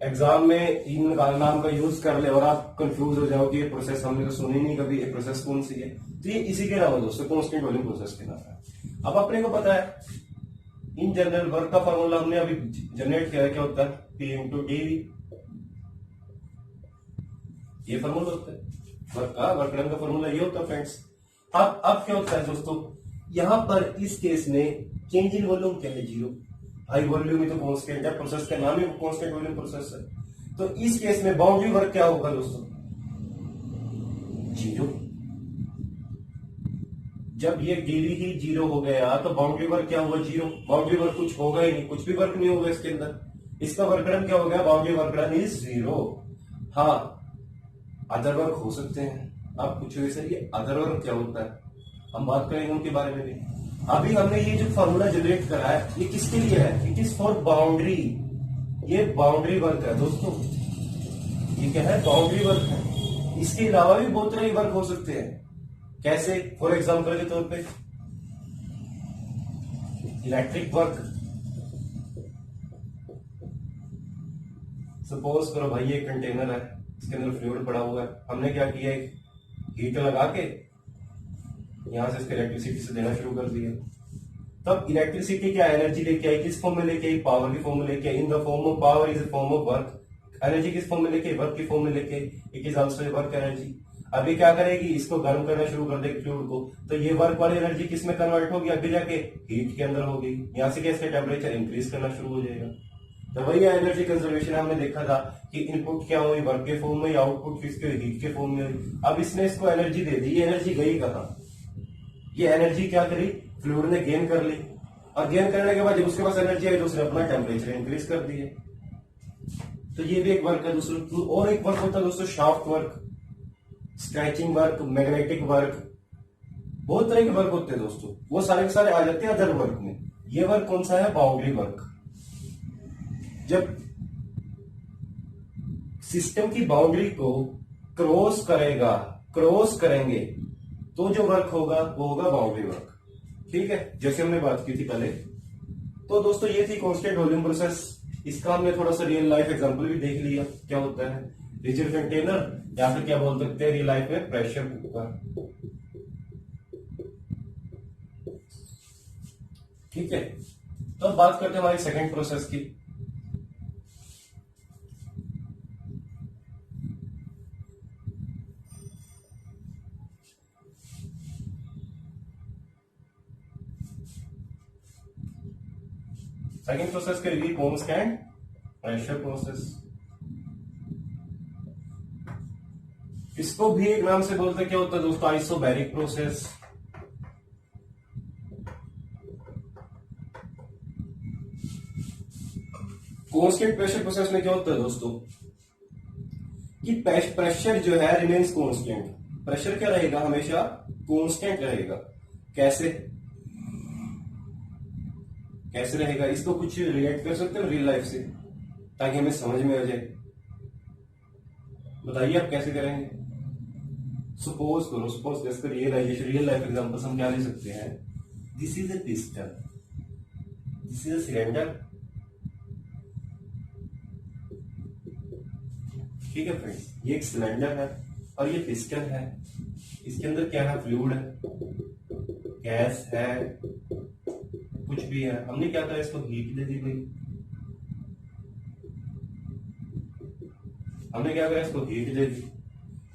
एग्जाम में इन नाम का यूज कर ले और आप कंफ्यूज हो जाओ कि ये प्रोसेस हमने तो सुनी नहीं कभी, ये प्रोसेस कौन सी है। तो ये इसी के नाम है दोस्तों, कांस्टेंट वॉल्यूम प्रोसेस के नाम है। अब अपने को पता है इन जनरल वर्क का फॉर्मूला हमने अभी जनरेट किया है, क्या होता है? P इंटू टीवी, ये फॉर्मूला होता है वर्क डन का फॉर्मूला, ये होता है फ्रेंड्स। अब क्या होता है दोस्तों, यहां पर इस केस में चेंज इन वॉल्यूम क्या है? जीरो। हाई वॉल्यूम ही तो कांस्टेंट है, प्रोसेस का नाम ही कांस्टेंट वॉल्यूम प्रोसेस है। तो इस केस में बाउंड्री वर्क क्या होगा दोस्तों? जीरो। जब ये डीवी ही जीरो हो गया तो बाउंड्री वर्क क्या हुआ? जीरो। बाउंड्री वर्क कुछ होगा ही नहीं, कुछ भी वर्क नहीं होगा इसके अंदर। इसका वर्क डन क्या हो गया? Boundary work done is zero. हाँ, अदर वर्क हो सकते हैं। आप पूछोगे सर ये अदर वर्क क्या होता है? हम बात करेंगे उनके बारे में भी। अभी हमने ये जो फॉर्मूला जनरेट करा है ये किसके लिए है? It is for boundary. ये बाउंड्री वर्क है दोस्तों, ये क्या है? बाउंड्री वर्क है। इसके अलावा भी बहुत तरह के वर्क हो सकते हैं। कैसे? फॉर एग्जाम्पल के तौर पे इलेक्ट्रिक वर्क। सपोज करो भाई ये कंटेनर है, इसके अंदर फ्लूइड पड़ा हुआ है, हमने क्या किया, हीटर लगा के यहां से इसको इलेक्ट्रिसिटी से देना शुरू कर दिया। तब इलेक्ट्रिसिटी क्या एनर्जी लेके आई? किस फॉर्म में लेके आई? पावर की फॉर्म में लेके आई। In the form of power is a form of work. Energy किस फॉर्म में लेके आई? वर्क की फॉर्म में लेके आई। It is also a work energy. अभी क्या करेगी? इसको गर्म करना शुरू कर देगी फ्लूइड को, तो ये वर्क वाली एनर्जी किस में कन्वर्ट होगी? आगे जाके हीट के अंदर होगी। यहाँ से कैसे टेम्परेचर इंक्रीज करना शुरू हो जाएगा। तो वही एनर्जी कंजर्वेशन हमने देखा था कि इनपुट क्या हुई? वर्क के फॉर्म में, आउटपुट किसके? हीट के फॉर्म में हुई। अब इसने इसको एनर्जी दे दी, ये एनर्जी गई कहां? ये एनर्जी क्या करी? फ्लूइड ने गेन कर ली, और गेन करने के बाद जब उसके पास एनर्जी आई तो उसने अपना टेम्परेचर इंक्रीज कर दिया। तो ये भी एक वर्क है दोस्तों। और एक वर्क होता है दोस्तों shaft work, stretching work, magnetic work, बहुत तरह के वर्क होते हैं दोस्तों। वो सारे के सारे आ जाते हैं अदर वर्क में। ये वर्क कौन सा है? Boundary work. जब सिस्टम की बाउंड्री को क्रॉस करेंगे तो जो वर्क होगा वो होगा बाउंड्री वर्क। ठीक है, जैसे हमने बात की थी पहले। तो दोस्तों ये थी कांस्टेंट वॉल्यूम प्रोसेस। इसका हमने थोड़ा सा रियल लाइफ एग्जांपल भी देख लिया, क्या होता है रिजिड कंटेनर, या फिर क्या बोल सकते हैं रियल लाइफ में प्रेशर कुकर। ठीक है, तो अब बात करते हैं हमारी सेकंड प्रोसेस की। सेकंड प्रोसेस करेगी कांस्टेंट प्रेशर प्रोसेस। इसको भी एक नाम से बोलते क्या होता है दोस्तों? Isobaric process. Constant pressure process में क्या होता है दोस्तों कि प्रेशर जो है रिमेन्स कांस्टेंट। प्रेशर क्या रहेगा? हमेशा कांस्टेंट रहेगा। कैसे कैसे रहेगा? इसको कुछ रिलेट कर सकते हो रियल लाइफ से, ताकि हमें समझ में आ जाए। बताइए आप कैसे करेंगे? सपोज जैसे रियल लाइफ एग्जांपल्स हम क्या ले सकते हैं? This is a piston, this is a cylinder. ठीक है फ्रेंड्स, ये एक सिलेंडर है और ये पिस्टन है। इसके अंदर क्या है? फ्लूइड है। गैस है, कुछ भी है, हमने क्या करा, इसको हीट दे दी भाई। हमने क्या करा, इसको हीट दे दी।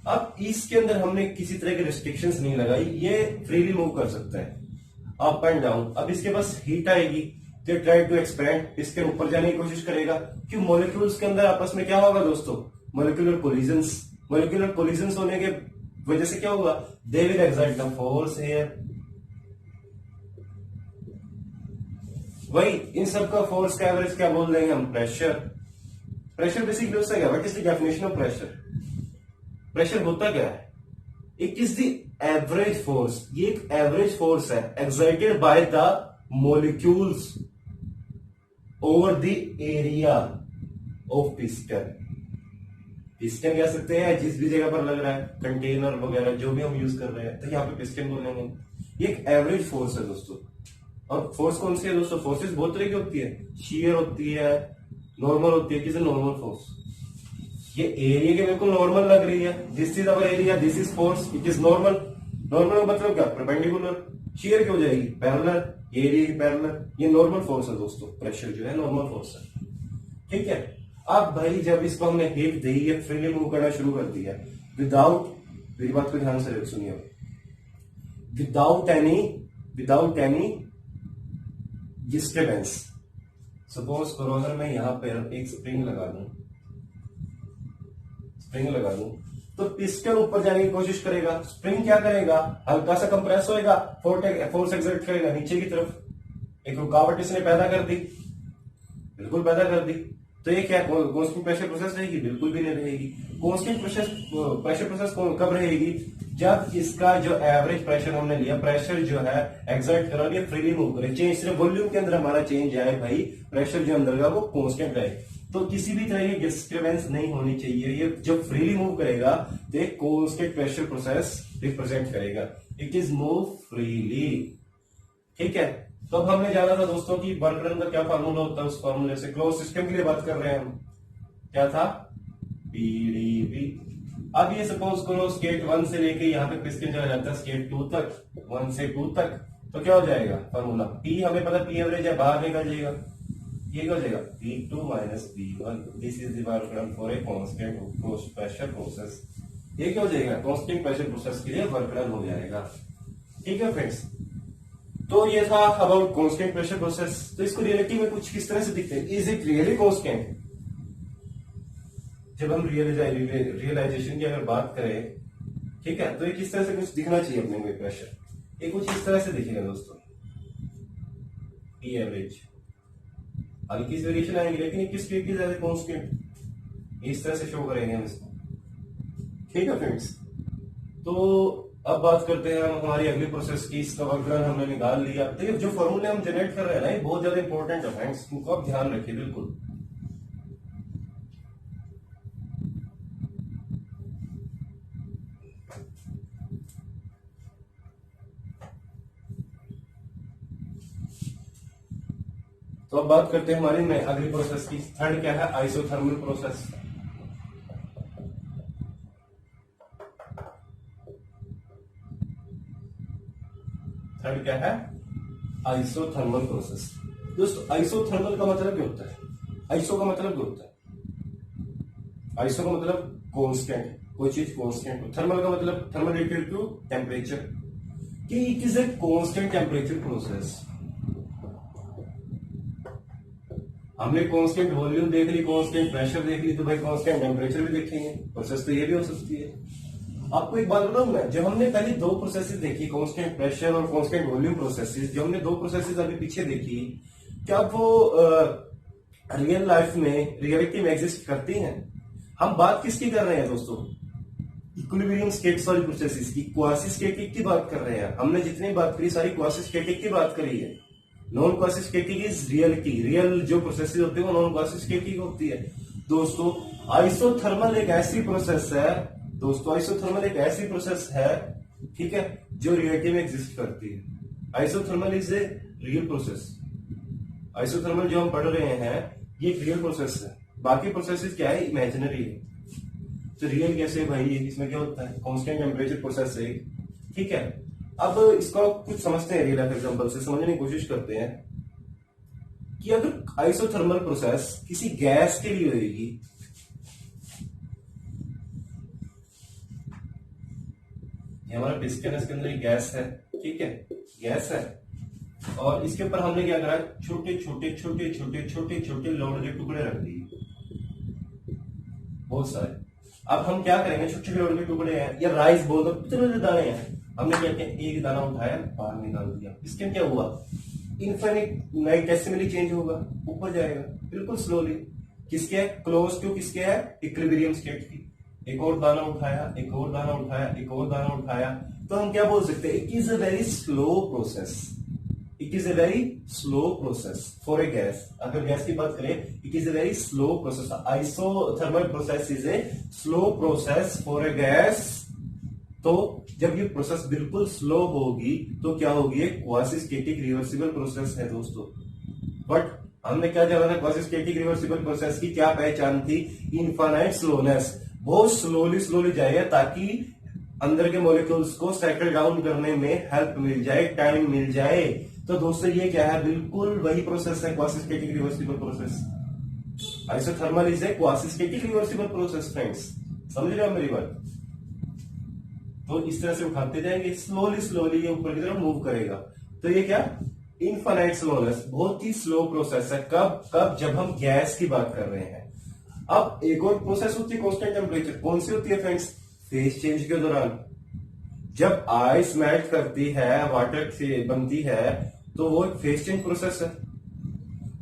अब इसके अंदर हमने किसी तरह की रिस्ट्रिक्शंस नहीं लगाई, ये फ्रीली मूव कर सकता है अप एंड डाउन। अब इसके पास हीट आएगी तो ट्राई टू एक्सपैंड, इसके ऊपर जाने की कोशिश करेगा। क्यों, मॉलिक्यूल्स के अंदर आपस में क्या होगा दोस्तों, मॉलिक्यूलर कोलिजन्स। मॉलिक्यूलर कोलिजन्स होने के वजह से क्या होगा, they will exert the force here. वही इन सब का फोर्स का एवरेज क्या बोल देंगे हम, प्रेशर। प्रेशर बेसिकली उससे क्या, what is the definition of pressure. Pressure होता क्या है, it is the average force, ये एक एवरेज फोर्स है exerted by the molecules over the area of piston. Piston कह सकते हैं जिस भी जगह पर लग रहा है, कंटेनर वगैरह जो भी हम यूज कर रहे हैं, तो यहाँ पे पिस्टन बोलेंगे। ये एक एवरेज फोर्स है दोस्तों। और फोर्स कौन सी है दोस्तों, फोर्सेस बहुत तरह की होती है, शियर होती है, नॉर्मल होती है। किस नॉर्मल फोर्स, ये एरिया के बिल्कुल नॉर्मल लग रही है, this is our area, this is force, it is normal. Normal मतलब क्या, परपेंडिकुलर। शियर क्यों जाएगी, पैरेलल, एरिया की पैरेलल। ये नॉर्मल फोर्स है दोस्तों, प्रेशर जो है नॉर्मल फोर्स है, ठीक है। अब भाई जब इसको हमने हीट दी, ये फ्रीली मूव करना शुरू कर दिया विदाउट, मेरी बात को ध्यान से सुनिए, विदाउट एनी डिस्टर्बेंस। सपोज करो अगर मैं यहां पर एक स्प्रिंग लगा दूं तो पिस्टन ऊपर जाने की कोशिश करेगा, स्प्रिंग क्या करेगा, हल्का सा कंप्रेस होएगा, फोर्स एक्सर्ट करेगा नीचे की तरफ। एक रुकावट इसने पैदा कर दी, बिल्कुल पैदा कर दी। तो ये क्या कांस्टेंट प्रेशर प्रोसेस रहेगी, बिल्कुल भी नहीं रहेगी। कांस्टेंट प्रेशर प्रोसेस कब रहेगी, जब इसका जो एवरेज प्रेशर हमने लिया, प्रेशर जो है एक्सर्ट करा, ये फ्रीली मूव करे। चेंज सिर्फ वॉल्यूम के अंदर हमारा चेंज आए भाई, प्रेशर जो अंदर का वो कांस्टेंट रहे। तो किसी भी तरह की डिस्टर्बेंस नहीं होनी चाहिए। ये जब फ्रीली मूव करेगा तो एक कांस्टेंट प्रेशर प्रोसेस रिप्रेजेंट करेगा, इट इज मूव फ्रीली, ठीक है। तो अब हमने जाना था दोस्तों कि वर्क डन का क्या फार्मूला होता है, उस फार्मूले से क्लोज सिस्टम के लिए बात कर रहे हैं हम, क्या था, पीडीवी। अब ये सपोज करो स्टेट 1 से लेके यहाँ पे पिस्टन चला जाता है स्टेट 2 तक, 1 से 2 तक, तो क्या हो जाएगा फार्मूला, पी हमें पता, पी एवरेज है, बाहर निकल जाएगा, ये क्या हो जाएगा, P2 minus P1, this is the work done for a constant pressure process. ये क्या हो जाएगा, कांस्टेंट प्रेशर प्रोसेस के लिए वर्क डन हो जाएगा, ठीक है फ्रेंड्स। तो ये था अबाउट कांस्टेंट प्रेशर प्रोसेस। तो इसको रियलिटी में कुछ किस तरह से दिखते हैं, इज इट रियली कांस्टेंट। जब हम रियलाइजेशन की अगर बात करें, ठीक है, तो ये किस तरह से कुछ दिखना चाहिए अपने को प्रेशर, ये कुछ इस तरह से दिखेगा दोस्तों, पी एवरेज, हल्की सी वेरिएशन आएंगे लेकिन किस स्पीड की ज्यादा कांस्टेंट, इस तरह से शो करेंगे हम इसको, ठीक है फ्रेंड्स। तो अब बात करते हैं हम हमारी अगली प्रोसेस की। इसका वर्क हमने निकाल लिया। तो ये जो फॉर्मूले हम जनरेट कर रहे हैं ना, ये बहुत ज्यादा इंपॉर्टेंट है फ्रेंड्स, इनको आप ध्यान रखिए बिल्कुल। तो अब बात करते हैं हमारी अगली प्रोसेस की। थर्ड क्या है, आइसोथर्मल प्रोसेस। थर्ड क्या है, आइसोथर्मल प्रोसेस। दोस्तों आइसोथर्मल का मतलब क्या होता है, आइसो का मतलब क्या होता है, आइसो का मतलब कांस्टेंट, कोई चीज कांस्टेंट। थर्मल का मतलब थर्मल रिलेटेड टू टेम्परेचर, कि it is a constant temperature process. हमने कांस्टेंट वॉल्यूम देख ली, कांस्टेंट प्रेशर देख ली, तो भाई कांस्टेंट टेम्परेचर भी देखेंगे। प्रोसेस तो ये भी हो सकती है। आपको एक बात बताऊं मैं, जब हमने पहले दो प्रोसेसेस देखी, कांस्टेंट प्रेशर और कांस्टेंट वॉल्यूम प्रोसेसेस, जो हमने दो प्रोसेसेस अभी पीछे देखी, क्या वो रियल लाइफ में, रियलिटी में एग्जिस्ट करती हैं? हम बात किसकी कर रहे हैं दोस्तों, इक्विलिब्रियम स्टेट्स वाली प्रोसेसेस की, क्वासी स्टैटिक की बात कर रहे हैं। हमने जितनी बात करी सारी क्वासी स्टैटिक की बात करी है। Non quasi static is reality, real जो प्रोसेसेस होती है वो नॉन क्वासी स्टैटिक होती है। दोस्तों आइसोथर्मल एक ऐसी प्रोसेस है, दोस्तों आइसोथर्मल एक ऐसी प्रोसेस है, ठीक है, जो रियलिटी में एग्जिस्ट करती है। Isothermal is a real process. Isothermal जो हम पढ़ रहे हैं ये एक रियल प्रोसेस है, बाकी प्रोसेसेस क्या है, इमेजिनरी है। तो रियल कैसे भाई, इसमें क्या होता है, कांस्टेंट टेम्परेचर प्रोसेस है, ठीक है। अब इसका कुछ समझते हैं, रियल लाइफ एग्जांपल से समझने की कोशिश करते हैं कि अगर आइसोथर्मल प्रोसेस किसी गैस के लिए होगी, ये हमारा बिस्किट है, इसके अंदर एक गैस है, ठीक है, गैस है, और इसके ऊपर हमने क्या करा, छोटे छोटे छोटे छोटे छोटे छोटे लोड के टुकड़े रख दिए, बहुत सारे। अब हम क्या करेंगे, छोटे छोटे लोड के टुकड़े हैं या राइस बोल दो, कितने दाने हैं, हमने क्या किया, एक दाना उठाया बाहर निकाल दिया, इसके क्या हुआ, इनफाइनिट नाइटेसिमली चेंज होगा, ऊपर जाएगा बिल्कुल स्लोली, किसके क्लोज टू किसके है, इक्विलिब्रियम स्टेट की। एक और दाना उठाया, एक और दाना उठाया, एक और दाना उठाया, तो हम क्या बोल सकते हैं, it is a very slow process, it is a very slow process for a gas. अगर गैस की बात करें, it is a very slow process, isothermal process is a slow process for a gas. तो जब ये process बिल्कुल slow होगी तो क्या होगी, एक क्वासी स्टैटिक रिवर्सिबल प्रोसेस है दोस्तों। बट हमने क्या जाना था, क्वासी स्टैटिक रिवर्सिबल प्रोसेस की क्या पहचान थी, इनफाइनाइट स्लोनेस, बहुत स्लोली स्लोली जाएगा ताकि अंदर के मॉलिक्यूल्स को सेटल डाउन करने में हेल्प मिल जाए, टाइम मिल जाए। तो दोस्तों ये क्या है, बिल्कुल वही प्रोसेस है, quasi static reversible process. Isothermal is a quasi static reversible process friends, समझ रहे हो मेरी बात। तो इस तरह से उठाते जाएंगे, स्लोली स्लोली ये ऊपर की तरफ मूव करेगा। तो ये क्या, इनफाइनाइट स्लोनेस, बहुत ही स्लो प्रोसेस है। कब कब, जब हम गैस की बात कर रहे हैं। अब एक और प्रोसेस होती है कांस्टेंट टेम्परेचर, कौन सी होती है फ्रेंड्स, फेज चेंज के दौरान। जब आइस मेल्ट करती है, वाटर से बनती है, तो वो एक फेज चेंज प्रोसेस है।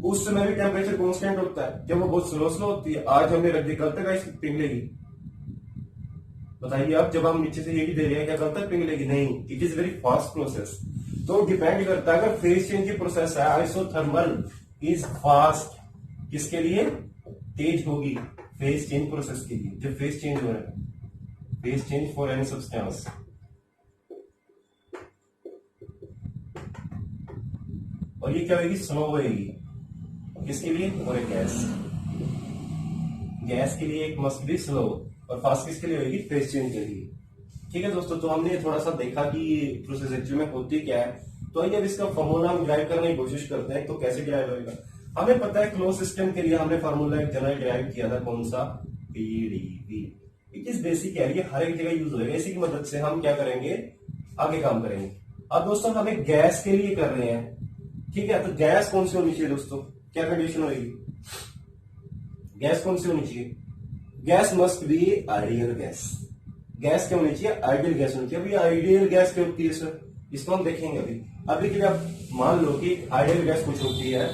उस समय भी टेम्परेचर कांस्टेंट होता है, जब वो बहुत स्लो स्लो होती है। आज हमने रख दी, कल तक आइस पिघलेगी, बताइए आप। जब हम नीचे से यही दे रहे हैं, क्या कल तक पिघलेगी, नहीं, it is very fast process. तो डिपेंड करता है, अगर फेज चेंज की प्रोसेस है, आइसोथर्मल इज फास्ट, किसके लिए, तेज होगी, फेज चेंज प्रोसेस के लिए। जब फेज चेंज हो रहा है, phase change for any substance, और ये क्या होगी, स्लो होगी, किसके लिए, और गैस, गैस के लिए एक मस्ट बी स्लो, और फास्ट किसके लिए होगी, फेज चेंज के लिए। ठीक है दोस्तों, तो हमने थोड़ा सा देखा कि प्रोसेस एक्चुअली में होती क्या है। तो आइए अब इसका फॉर्मूला हम ड्राइव करने की कोशिश करते हैं। तो कैसे ड्राइव होगा, हमें पता है क्लोज सिस्टम के लिए हमने फार्मूला एक जनरल ड्राइव किया था, कौन सा, पीडीवी। इट इज बेसिक है, ये हर एक जगह यूज होगा। इसी की मदद से हम क्या करेंगे, आगे काम करेंगे। अब दोस्तों हमें गैस के लिए कर रहे हैं, ठीक है। तो गैस कौन सी होनी चाहिए दोस्तों, क्या कंडीशन होगी, गैस कौन सी होनी चाहिए, gas must be ideal gas. Gas क्या होनी चाहिए, आइडियल गैस होनी चाहिए। अभी आइडियल गैस क्या होती है सर, इसको हम देखेंगे अभी। अभी के लिए आप मान लो कि आइडियल गैस कुछ होती है,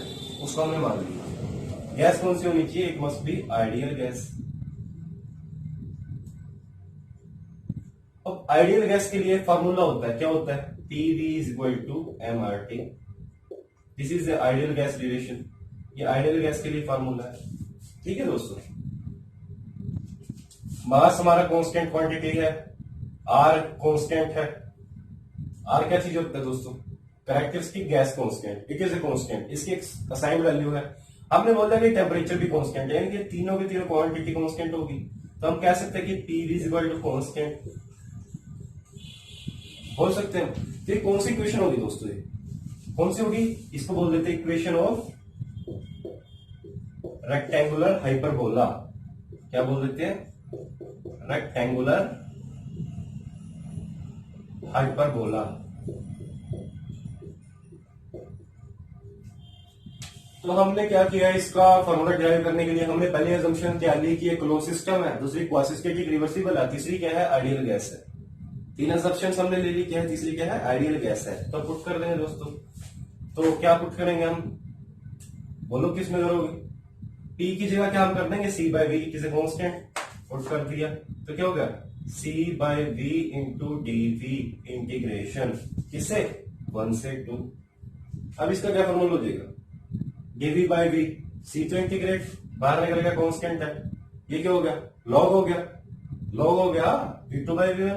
उसको हमने मान लिया। गैस कौन सी होनी चाहिए, it must be ideal gas. अब आइडियल गैस के लिए फॉर्मूला होता है, क्या होता है, PV is equal to MRT। This is the ideal gas relation, ये आइडियल गैस के लिए फॉर्मूला है। ठीक है दोस्तों, मास हमारा कांस्टेंट क्वांटिटी है, आर कांस्टेंट है। आर क्या चीज होता है दोस्तों, characteristic gas constant, it is a constant, इसकी एक असाइंड वैल्यू है। हमने बोला कि टेम्परेचर भी कांस्टेंट है, यानी कि तीनों की तीनों क्वांटिटी कांस्टेंट होगी। तो हम कह सकते हैं कि PV is equal to constant, बोल सकते हैं। तो कौन सी इक्वेशन होगी दोस्तों, ये कौन सी होगी, इसको बोल देते हैं इक्वेशन ऑफ रेक्टेंगुलर हाइपरबोला। क्या बोल देते हैं, रेक्टेंगुलर हाइपरबोला। तो हमने क्या किया, इसका फॉर्मूला ड्राइव करने के लिए हमने पहले अजम्पशन तैयार ली कि क्लोज सिस्टम है, दूसरी क्वासी स्टैटिक रिवर्सिबल है, तीसरी क्या है, आइडियल गैस है। तीन अजम्पशन हमने ले ली, क्या है, तीसरी क्या है, आइडियल गैस है। तो पुट कर देंगे दोस्तों। तो क्या पुट करेंगे हम, बोलो किस में करोगे, P की जगह क्या हम कर देंगे, C/V, किसे कांस्टेंट, पुट कर दिया। तो क्या होगा, C/V इंटू DV इंटीग्रेशन, किससे, 1 से 2। अब इसका क्या फॉर्मूला हो जाएगा, dV/V, C तो इंटीग्रेट बाहर निकलेगा, कांस्टेंट है, ये क्या हो गया, लॉग हो गया, लॉग हो गया V2/V,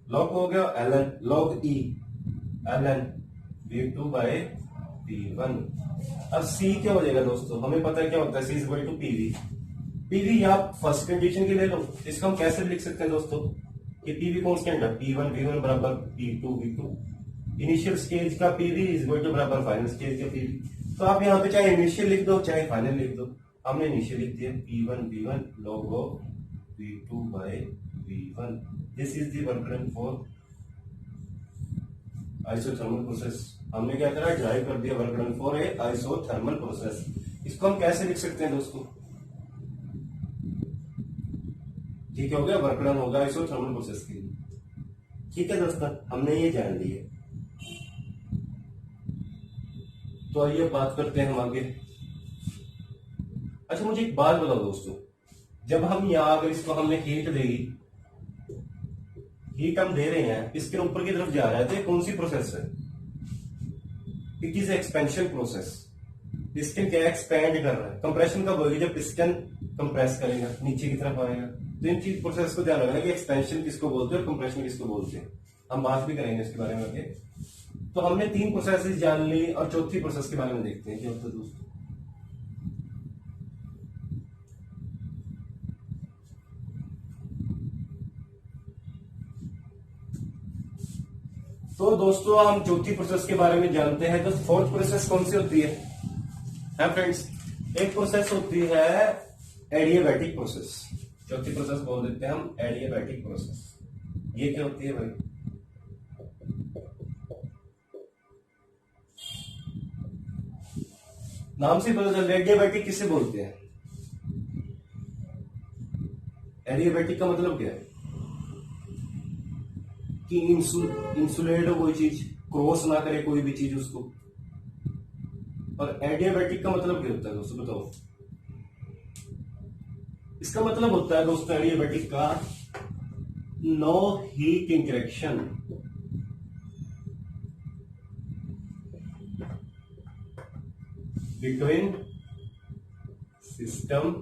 लॉग हो गया ln, log E ln V2/V1। अब C क्या हो जाएगा दोस्तों, हमें पता है क्या होता है, C is equal to PV। PV आप फर्स्ट कंडीशन की ले लो, इसको हम कैसे लिख सकते हैं दोस्तों, कि पीवी कॉन्स्टेंट है, P1 V1 बराबर P2 V2। इनिशियल स्टेज का पीवी इज इक्वल टू बराबर फाइनल स्टेज का पीवी। तो आप यहाँ पे चाहे इनिशियल लिख दो चाहे फाइनल लिख दो। हमने इनिशियल लिख दिया P1 V1 log of V2 by V1। This is the work done for isothermal process. हमने क्या करा, ड्राइव कर दिया work done for a isothermal process. इसको हम कैसे लिख सकते हैं दोस्तों, ठीक हो गया, वर्क डन होगा आइसोथर्मल प्रोसेस के लिए। ठीक है दोस्तों, हमने ये जान लिया। तो आइए बात करते हैं हम आगे। अच्छा मुझे एक बात बताओ दोस्तों, जब हम यहाँ अगर इसको हमने हीट देगी, हीट हम दे रहे हैं, इसके ऊपर की तरफ जा रहा है, तो ये कौन सी प्रोसेस है? It is expansion process. Piston क्या एक्सपैंड कर रहा है। कंप्रेशन कब होगी, जब पिस्टन कंप्रेस करेगा, नीचे की तरफ आएगा। तो इन चीज प्रोसेस को ध्यान रखना कि एक्सपेंशन किसको बोलते हैं और कंप्रेशन किसको बोलते हैं। हम बात भी करेंगे इसके बारे में आगे। तो हमने 3 प्रोसेस जान ली और चौथी प्रोसेस के बारे में देखते हैं क्या होता है दोस्तों। तो दोस्तों हम चौथी प्रोसेस के बारे में जानते हैं। तो फोर्थ प्रोसेस कौन सी होती है फ्रेंड्स? एक प्रोसेस होती है एडियाबैटिक प्रोसेस। चौथी प्रोसेस बोल देते हैं हम एडियाबैटिक प्रोसेस। ये क्या होती है भाई? नाम से पता चल, एडियाबैटिक किसे बोलते हैं? एडियाबैटिक का मतलब क्या है कि इंसुलेट हो कोई चीज, क्रॉस ना करे कोई भी चीज उसको। और एडियाबैटिक का मतलब क्या होता है दोस्तों, बताओ? इसका मतलब होता है दोस्तों एडियाबैटिक का no heat interaction between system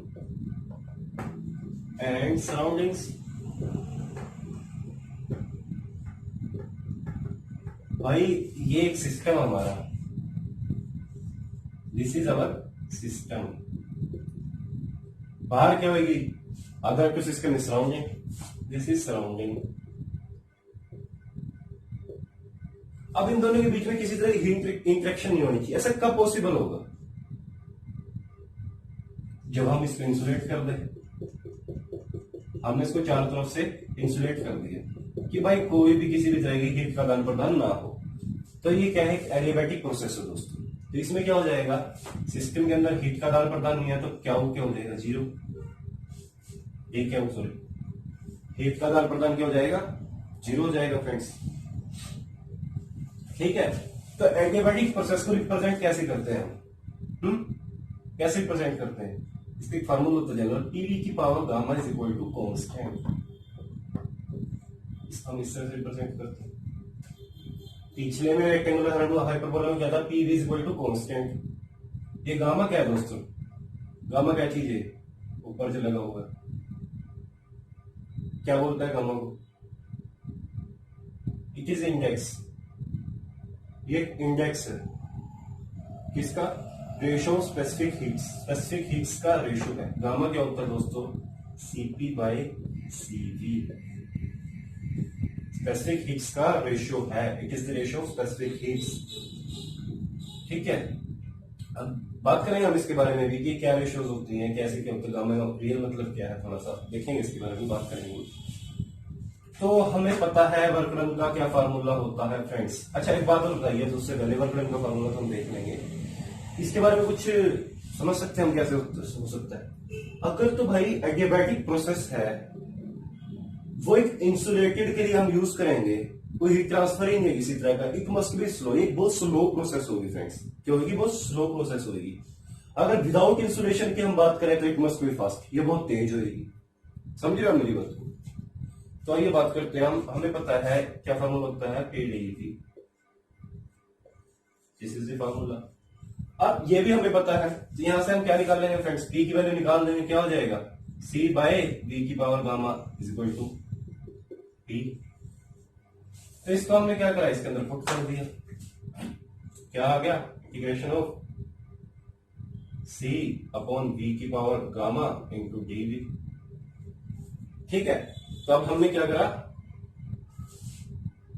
and surroundings. भाई ये एक सिस्टम हमारा, दिस इज अवर सिस्टम। बाहर क्या होगी? Other to system is surrounding, this is surrounding. अब इन दोनों के बीच में किसी तरह की इंटरेक्शन नहीं होनी चाहिए। ऐसा कब पॉसिबल होगा? जब हम इसको इंसुलेट कर दें। हमने इसको चारों तरफ से इंसुलेट कर दिया कि भाई कोई भी किसी भी तरह की हीट का आदान प्रदान ना हो। तो ये क्या है? एडियाबैटिक प्रोसेस है दोस्तों। तो इसमें क्या हो जाएगा, सिस्टम के अंदर हीट का आदान प्रदान नहीं है तो क्या हो जाएगा? जीरो। ये क्या हो, सॉरी, हीट का आदान प्रदान क्या हो जाएगा? जीरो हो जाएगा फ्रेंड्स। ठीक है, तो एडियाबैटिक प्रोसेस को रिप्रेजेंट कैसे करते हैं हम? कैसे रिप्रेजेंट करते हैं? इसका एक फार्मूला होता है, पीवी की power gamma is equal to constant. इसको हम इस तरह से रिप्रेजेंट करते हैं। पिछले में रेक्टेंगुलर हाइपरबोला में क्या था? PV is equal to constant. ये गामा क्या है दोस्तों? गामा क्या चीज है? ऊपर जो लगा हुआ है, क्या बोलता है गामा को? It is index. ये इंडेक्स है किसका? Ratio specific heats. Specific heats का रेशो है। गामा क्या होता है दोस्तों? CP by CV. Specific heats का रेशो है, it is the ratio of specific heats. ठीक है, अब बात करेंगे हम इसके बारे में भी कि क्या रेशियोज होती हैं, कैसे क्या होता है, गामा का रियल मतलब क्या है, थोड़ा सा देखेंगे इसके बारे में, बात करेंगे। तो हमें पता है वर्क डन का क्या फार्मूला होता है फ्रेंड्स। अच्छा एक बात और बताइए, तो उससे पहले वर्क डन का फार्मूला तो हम देख लेंगे, इसके बारे में कुछ समझ सकते हैं हम कैसे हो सकता है? अगर तो भाई एडियाबैटिक प्रोसेस है, वो एक इंसुलेटेड के लिए हम यूज करेंगे, कोई हीट ट्रांसफर ही नहीं है किसी तरह का, इट मस्ट बी स्लो। एक बहुत स्लो प्रोसेस होगी फ्रेंड्स, क्या होगी? बहुत स्लो प्रोसेस होगी। अगर विदाउट इंसुलेशन की हम बात करें तो इट मस्ट बी फास्ट, ये बहुत तेज होगी। समझ रहे हो मेरी बात को? तो आइए बात करते हैं हम। हमें पता है क्या फार्मूला होता है? PDE. This is the formula. अब ये भी हमें पता है, तो यहां से हम क्या निकाल लेंगे फ्रेंड्स? पी की वैल्यू निकाल देंगे, क्या हो जाएगा? सी बाय वी की power gamma is equal to P. तो इसको हमने क्या करा? इसके अंदर पुट कर दिया। क्या आ गया? Integration of C upon V की power gamma into D V. ठीक है, तो अब हमने क्या करा?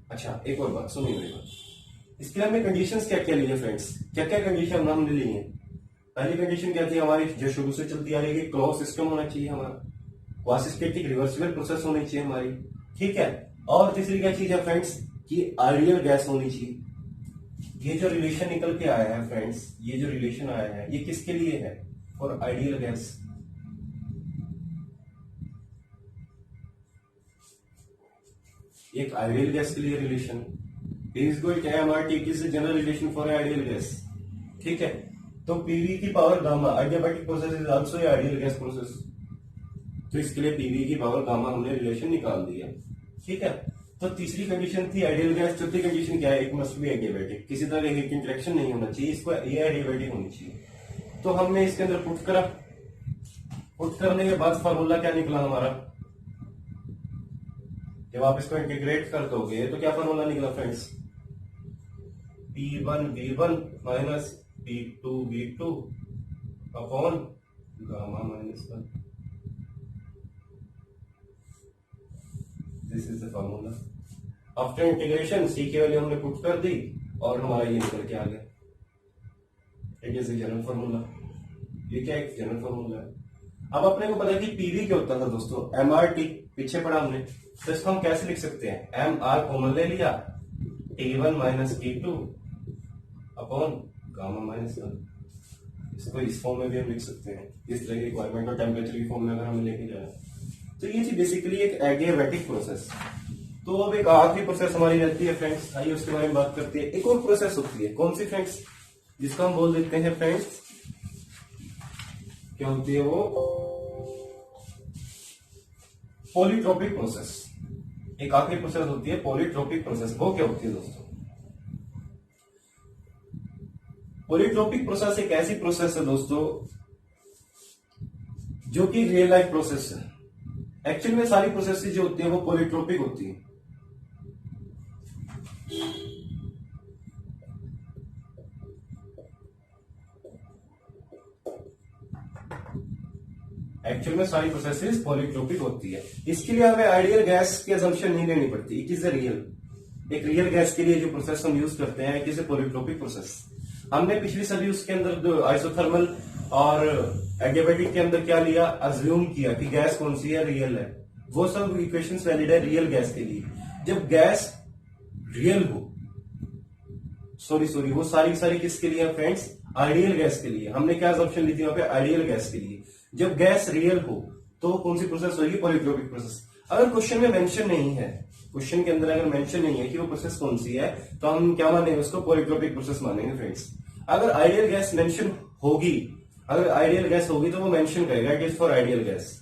अच्छा एक और बात सुनिए मेरी बात। इसके लिए हमने कंडीशंस क्या क्या ली है फ्रेंड्स, क्या क्या कंडीशन हमने ली है। पहली कंडीशन क्या थी हमारी, जो शुरू से चलती आ रही है, क्लोज सिस्टम होना चाहिए हमारा, क्वासी स्टैटिक रिवर्सिबल प्रोसेस होनी चाहिए हमारी, ठीक है। और तीसरी क्या चीज है फ्रेंड्स, कि आइडियल गैस होनी चाहिए। ये जो रिलेशन निकल के आया है फ्रेंड्स, ये जो रिलेशन आया है ये किसके लिए है, फॉर आइडियल गैस। एक आइडियल गैस के लिए relation is equal to MRT, it is general relation for ideal gas, ठीक है। तो पीवी की power gamma, adiabatic process is also ideal gas process, तो इसके लिए पीवी की पावर गामा हमने रिलेशन निकाल दिया, ठीक है। तो तीसरी कंडीशन थी आइडियल गैस। चौथी कंडीशन क्या है, इट मस्ट बी एडियाबैटिक, किसी तरह हीट इंटरेक्शन नहीं होना चाहिए, इसको ये एडियाबैटिक होनी चाहिए। तो हमने इसके अंदर पुट करा, पुट करने के बाद फॉर्मूला क्या निकला हमारा, जब आप इसको इंटीग्रेट कर दोगे तो क्या फॉर्मूला निकला friends, P1 V1 minus P2 V2 upon gamma minus 1। This is the formula. After integration C की वैल्यू हमने पुट कर दी और हमारा ये निकल के आ गया, it is a general formula. ये क्या एक जनरल फॉर्मूला है। अब अपने को पता है कि पीवी क्या होता था दोस्तों, एमआरटी पीछे पढ़ा हमने, तो इसको हम कैसे लिख सकते हैं, एम आर कॉमन ले लिया, T1 minus T2 upon gamma minus 1। इसको इस फॉर्म में भी हम लिख सकते हैं, इस तरह की रिक्वायरमेंट और टेम्परेचर की फॉर्म में अगर हमें लेके जाए। तो ये थी बेसिकली एक एडियाबैटिक प्रोसेस। तो अब एक आखिरी प्रोसेस हमारी रहती है फ्रेंड्स, आइए उसके बारे में बात करते हैं। एक और प्रोसेस होती है, कौन सी फ्रेंड्स, जिसको हम बोल देते हैं फ्रेंड्स, क्या होती है वो, पॉलीट्रोपिक प्रोसेस। एक आखिरी प्रोसेस होती है पॉलीट्रोपिक प्रोसेस। वो क्या होती है दोस्तों, पॉलीट्रोपिक प्रोसेस एक ऐसी प्रोसेस है दोस्तों जो कि रियल लाइफ प्रोसेस है। एक्चुअल में सारी प्रोसेस जो होती है वो पॉलीट्रोपिक होती है। एक्चुअल में सारी प्रोसेसेस पॉलीट्रोपिक होती है। इसके लिए हमें आइडियल गैस की असम्पशन नहीं लेनी पड़ती, इट इज अ रियल। एक रियल गैस के लिए जो प्रोसेस हम यूज करते हैं it is a polytropic process. हमने पिछली सभी उसके अंदर आइसोथर्मल और एडियाबैटिक के अंदर क्या लिया, अज्यूम किया कि गैस कौन सी है, रियल है। वो सब इक्वेशंस वैलिड है रियल गैस के लिए। जब गैस रियल हो, सॉरी वो सारी किसके लिए फ्रेंड्स, आइडियल गैस के लिए। हमने क्या असम्पशन ली थी वहां पे, आइडियल गैस के लिए। जब गैस रियल हो तो कौन सी प्रोसेस होगी, पॉलीट्रोपिक प्रोसेस। अगर क्वेश्चन में मेंशन नहीं है, क्वेश्चन के अंदर अगर मेंशन नहीं है कि वो प्रोसेस कौन सी है, तो हम क्या मानेंगे, उसको पॉलीट्रोपिक प्रोसेस मानेंगे फ्रेंड्स। अगर आइडियल गैस मेंशन होगी, अगर आइडियल गैस होगी तो वो मेंशन करेगा it is for ideal gas,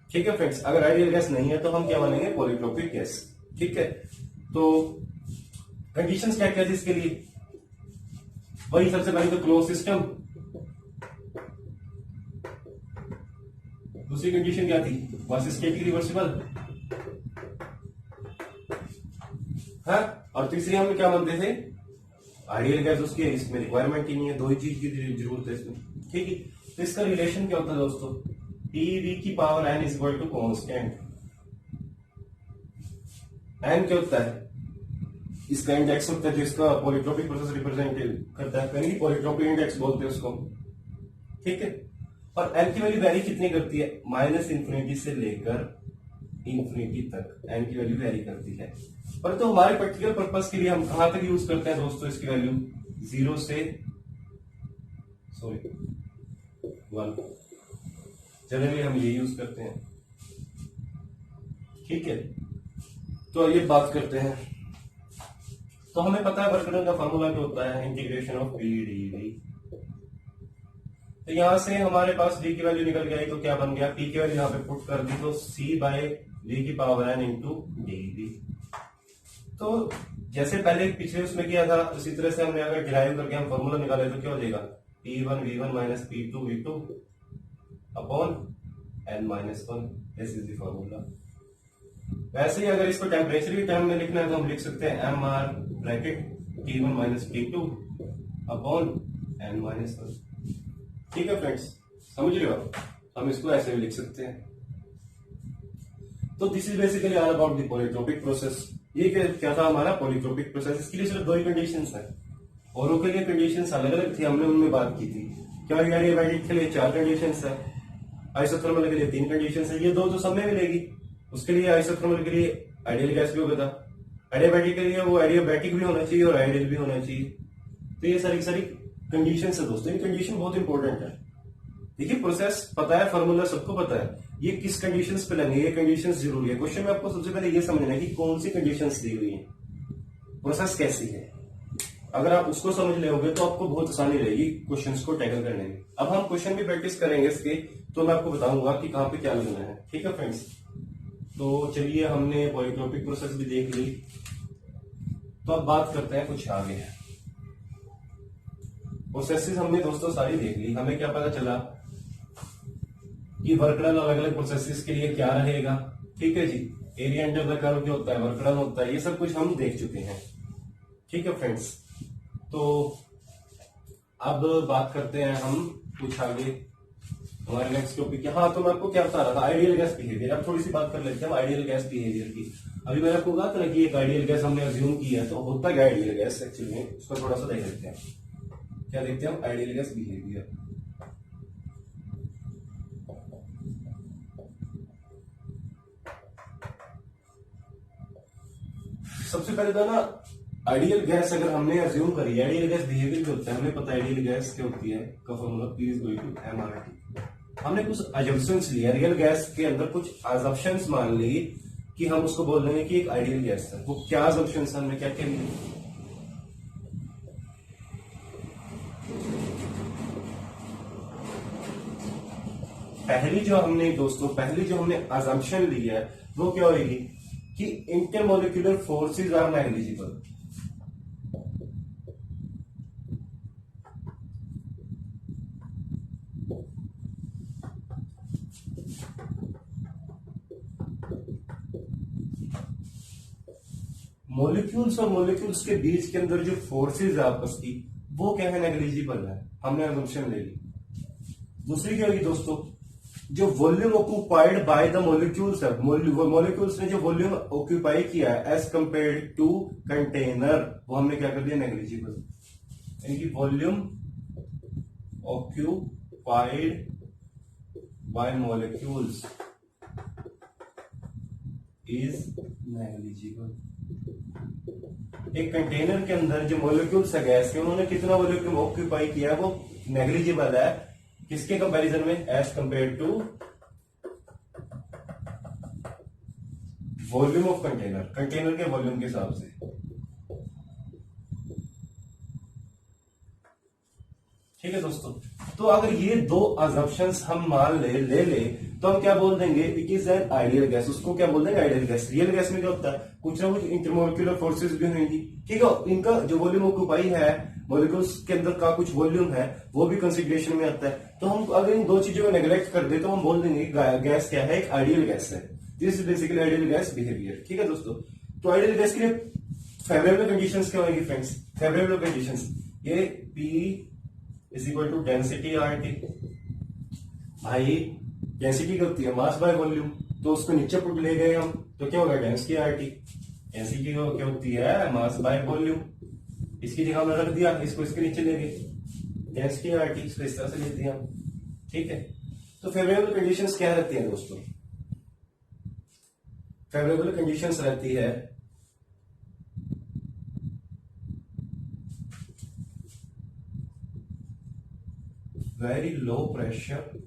ठीक है फ्रेंड्स। अगर आइडियल गैस नहीं है तो हम क्या मानेंगे, पॉलीट्रोपिक गैस, ठीक है। तो कंडीशंस क्या क्या थी इसके लिए, वही सबसे पहले तो क्लोज सिस्टम। दूसरी कंडीशन क्या थी, क्वासी स्टैटिक रिवर्सिबल, हाँ। और तीसरी हम क्या मानते थे, आइडियल गैस, उसकी इसमें रिक्वायरमेंट ही नहीं है, दो ही चीज की जरूरत है इसमें, ठीक है। तो इसका रिलेशन क्या होता है दोस्तों, पीवी की power n is equal to constant. N क्या होता है, इसका इंडेक्स होता है जो इसका पॉलीट्रोपिक प्रोसेस रिप्रेजेंट करता है, यानी पॉलीट्रोपिक इंडेक्स बोलते हैं उसको, ठीक है। और एन की वैल्यू वैरी कितनी करती है, माइनस इंफिनिटी से लेकर इंफिनिटी तक एन की वैल्यू वैरी करती है। पर तो हमारे पर्टिकुलर पर्पस के लिए हम कहां तक यूज करते हैं दोस्तों इसकी वैल्यू, 0 से 1, जनरली हम ये यूज करते हैं, ठीक है। तो ये बात करते हैं, तो हमें पता है वर्कडन का फॉर्मूला क्या होता है, integration of P D V. तो यहां से हमारे पास डी की वैल्यू निकल गई, तो क्या बन गया, पी की वैल्यू यहां पे पुट कर दी, तो सी बाय वी की power n into D V. तो जैसे पहले पिछले उसमें किया था उसी तरह से हमने अगर डिराइव करके हम फॉर्मूला निकाले तो क्या हो जाएगा, P1 V1 minus P2 V2 upon n minus 1, this is the formula. वैसे ही अगर इसको टेम्परेचर की टर्म में लिखना है तो हम लिख सकते हैं M R bracket T1 minus T2 upon n minus 1, ठीक है फ्रेंड्स, समझ रहे हो आप, हम इसको ऐसे भी लिख सकते हैं। तो this is basically all about the polytropic process. ये क्या था हमारा पॉलीट्रोपिक प्रोसेस। इसके लिए सिर्फ दो ही कंडीशंस है, औरों के लिए कंडीशंस अलग अलग थी, हमने उनमें बात की थी। क्या एडियाबैटिक के लिए 4 कंडीशंस है, आइसोथर्मल के लिए 3 कंडीशंस है, ये दो तो सब में मिलेगी। उसके लिए आइसोथर्मल के लिए आइडियल गैस भी होगा था, एडियाबैटिक के लिए वो एडियाबैटिक भी होना चाहिए और आइडियल भी होना चाहिए। तो ये सारी सारी कंडीशंस है दोस्तों, ये कंडीशन बहुत इंपॉर्टेंट है। देखिए प्रोसेस पता है, फॉर्मूला सबको पता है, ये किस कंडीशंस पे लगेंगे, ये कंडीशंस जरूरी है। क्वेश्चन में आपको सबसे पहले ये समझना है कि कौन सी कंडीशंस दी हुई है, प्रोसेस कैसी है। अगर आप उसको समझ लोगे तो आपको बहुत आसानी रहेगी क्वेश्चंस को टैकल करने में। अब हम क्वेश्चन भी प्रैक्टिस करेंगे इसके, तो मैं आपको बताऊंगा कि कहां पे क्या लगना है। ठीक है फ्रेंड्स, तो चलिए हमने पॉलीट्रोपिक प्रोसेस भी देख ली, तो अब बात करते हैं कुछ आगे। प्रोसेसेस हमने दोस्तों सारी देख ली, हमें क्या पता चला कि वर्क डन अलग अलग प्रोसेसेस के लिए क्या रहेगा। ठीक है जी, एरिया अंडर द कर्व क्या होता है, वर्क डन होता है, ये सब कुछ हम देख चुके हैं। ठीक है फ्रेंड्स, तो अब बात करते हैं हम कुछ आगे हमारे नेक्स्ट टॉपिक। हाँ, तो मैं आपको क्या बता रहा था, आइडियल गैस बिहेवियर। अब थोड़ी सी बात कर लेते हैं आइडियल गैस बिहेवियर की। अभी मैंने आपको कहा था कि एक आइडियल गैस हमने अज्यूम किया है, तो होता क्या आइडियल गैस एक्चुअली में, उसको थोड़ा सा देख लेते हैं। क्या देखते हैं हम, आइडियल गैस बिहेवियर। सबसे पहले तो ना आइडियल गैस अगर हमने अज्यूम करी, आइडियल गैस बिहेवियर क्या होता है हमें पता है। आइडियल गैस क्या होती है का formula P is equal to mRT। हमने कुछ अजम्पशंस लिया, रियल गैस के अंदर कुछ अजम्पशंस मान ली कि हम उसको बोल देंगे कि एक आइडियल गैस है। वो क्या अजम्पशंस हमने क्या क्या लिए, पहली जो हमने अजम्पशन ली है वो क्या होगी कि intermolecular forces are negligible. Molecules और मॉलिक्यूल्स के बीच के अंदर जो फोर्सेस है आपस की, वो क्या है, नेग्लिजिबल है, हमने अजम्पशन ले ली। दूसरी क्या होगी दोस्तों, जो volume occupied by the molecules है, मॉलिक्यूल्स ने जो वॉल्यूम ऑक्यूपाई किया है एज कंपेयर टू कंटेनर, वो हमने क्या कर दिया, नेग्लिजिबल। यानी कि volume occupied by molecules is negligible. एक कंटेनर के अंदर जो मॉलिक्यूल्स है गैस के, उन्होंने कितना वॉल्यूम ऑक्यूपाई किया है, वो नेग्लिजिबल है। किसके कंपैरिजन में, as compare to volume of container, container के वॉल्यूम के हिसाब से। ठीक है दोस्तों, तो अगर ये दो अजम्पशंस हम मान ले तो हम क्या बोल देंगे, it is an ideal gas. उसको क्या बोल देंगे, आइडियल गैस। रियल गैस में क्या होता है, कुछ ना कुछ इंटरमोलिक्यूलर फोर्सेस भी होंगी। ठीक है, इनका जो वॉल्यूम ऑक्यूपाई है, मॉलिक्यूल्स के अंदर का कुछ वॉल्यूम है, वो भी कंसिडरेशन में आता है। तो हम अगर इन दो चीजों को नेग्लेक्ट कर दे तो हम बोल देंगे गैस क्या है, एक आइडियल गैस है। This is basically ideal gas behaviour. ठीक है दोस्तों, तो आइडियल गैस के लिए फेवरेबल कंडीशंस क्या होंगी फ्रेंड्स, फेवरेबल कंडीशंस, ये P is equal to density RT। भाई डेंसिटी क्या होती है, मास बाय वॉल्यूम, तो उसको नीचे पुट ले गए हम, तो क्या होगा, डेंसिटी RT। डेंसिटी क्या होती है, मास बाय वॉल्यूम, इसकी जगह हमने रख दिया, इसको इसके नीचे ले गए, डेंसिटी RT, इसको इस तरह से लिख दिया। ठीक है, तो फेवरेबल कंडीशंस क्या रहती है दोस्तों, फेवरेबल कंडीशंस रहती है very low pressure,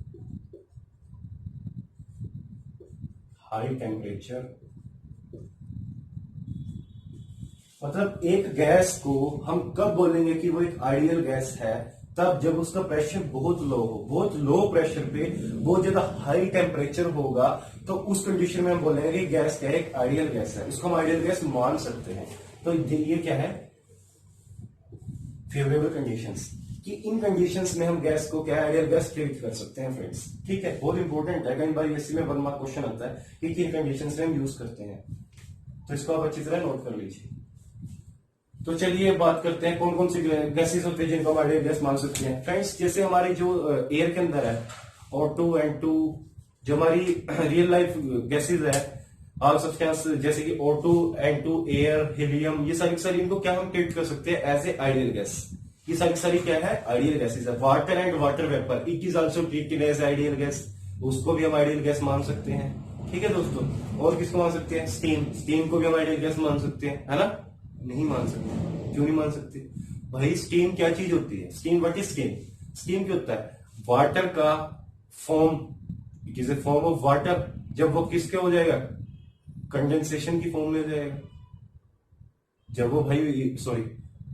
high temperature. मतलब एक गैस को हम कब बोलेंगे कि वो एक आइडियल गैस है, तब जब उसका प्रेशर बहुत लो हो। बहुत लो प्रेशर पे बहुत ज्यादा हाई टेम्परेचर होगा, तो उस कंडीशन में हम बोलेंगे कि गैस क्या है, एक आइडियल गैस है, उसको हम आइडियल गैस मान सकते हैं। तो ये क्या है, फेवरेबल कंडीशंस, कि इन कंडीशंस में हम गैस को क्या है, आइडियल गैस ट्रीट कर सकते हैं फ्रेंड्स। ठीक है, बहुत इंपॉर्टेंट है, कई बार इसी में 1 मार्क क्वेश्चन आता है कि किन कंडीशंस में हम यूज करते हैं, तो इसको आप अच्छी तरह नोट कर लीजिए। तो चलिए बात करते हैं कौन कौन सी गैसेस होते हैं जिनको हम आइडियल गैस मान सकते हैं फ्रेंड्स। जैसे हमारी जो एयर के अंदर है O2 N2, जो हमारी रियल लाइफ गैसेस है, ऑल सब्सटेंस जैसे कि O2, N2, एयर, हीलियम, ये सारी इनको क्या हम ट्रीट कर सकते हैं एज ए आइडियल गैस। ये सारी क्या है आइडियल गैसेज है। Water and water vapour it is also treated as ideal gas, उसको भी हम आइडियल गैस मान सकते हैं। ठीक है दोस्तों, और किसको मान सकते हैं स्टीम को भी हम आइडियल गैस मान सकते हैं, है ना। नहीं मान सकते, क्यों नहीं मान सकते भाई? स्टीम क्या चीज होती है? स्टीम व्हाट इज स्टीम क्या होता है? वाटर का form, it is a form of water. जब वो किसके हो जाएगा? कंडेंसेशन की फॉर्म में हो जाएगा। जब वो भाई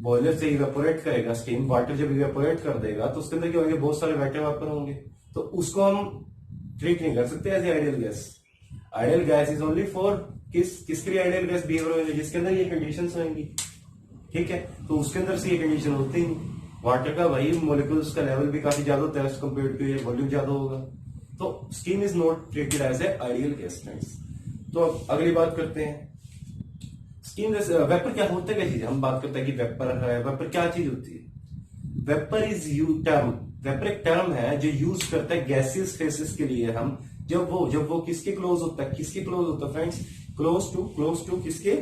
बॉयलर से इवेपोरेट करेगा स्टीम, वाटर जब इवेपोरेट कर देगा तो उसके अंदर क्या होंगे? बहुत सारे वाटर वेपर होंगे, तो उसको हम ट्रीट नहीं कर सकते as ideal gas. Ideal gas is only for किसके लिए आइडियल गैस बिहेव होगी? जिसके अंदर ये कंडीशंस होंगी। ठीक है, तो उसके अंदर से ये कंडीशन होती ही नहीं। वाटर का भाई मोलिकुल्स का लेवल भी काफी ज्यादा होता है कंपेयर टू ये, वॉल्यूम ज्यादा होगा, तो steam is not treated as a ideal gas friends. तो अब अगली बात करते हैं स्टीम वेपर क्या होता है, क्या चीज? हम बात करते हैं कि वेपर है, वेपर क्या चीज होती है? वेपर इज टर्म, वेपर एक टर्म है जो यूज करता है गैसियस फेसेस के लिए। हम जब वो किसके क्लोज होता है? किसके क्लोज होता है फ्रेंड्स? क्लोज टू किसके?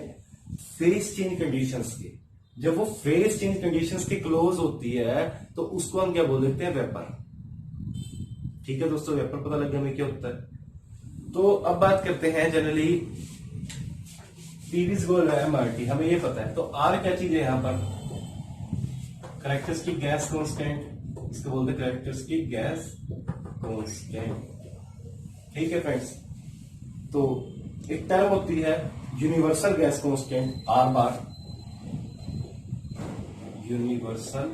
फेस चेंज कंडीशंस के। जब वो फेस चेंज कंडीशंस के क्लोज होती है तो उसको हम क्या बोल देते हैं? वेपर। ठीक है दोस्तों, वेपर पता लग गया हमें क्या होता है। तो अब बात करते हैं जनरली पीवीज बोल रहा है एमआरटी, हमें ये पता है। तो आर क्या चीज है यहां पर? कैरेक्टरिस्टिक गैस कांस्टेंट, इसको बोलते हैं कैरेक्टरिस्टिक गैस कांस्टेंट। ठीक है फ्रेंड्स, तो एक टर्म होती है यूनिवर्सल गैस कांस्टेंट आर बार, यूनिवर्सल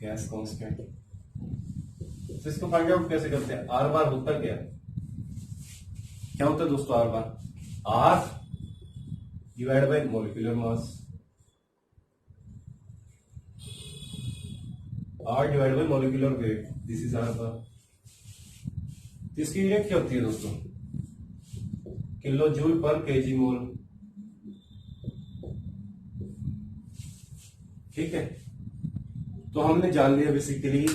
गैस कांस्टेंट। तो इसको फाइंड आउट कैसे करते हैं? आर बार होता क्या होता है दोस्तों? R bar, R divide by molecular mass, R divide by molecular weight, this is R bar. इसकी यूनिट क्या होती है दोस्तों? Kilo joule per kg mole. ठीक है, तो हमने जान लिया बेसिकली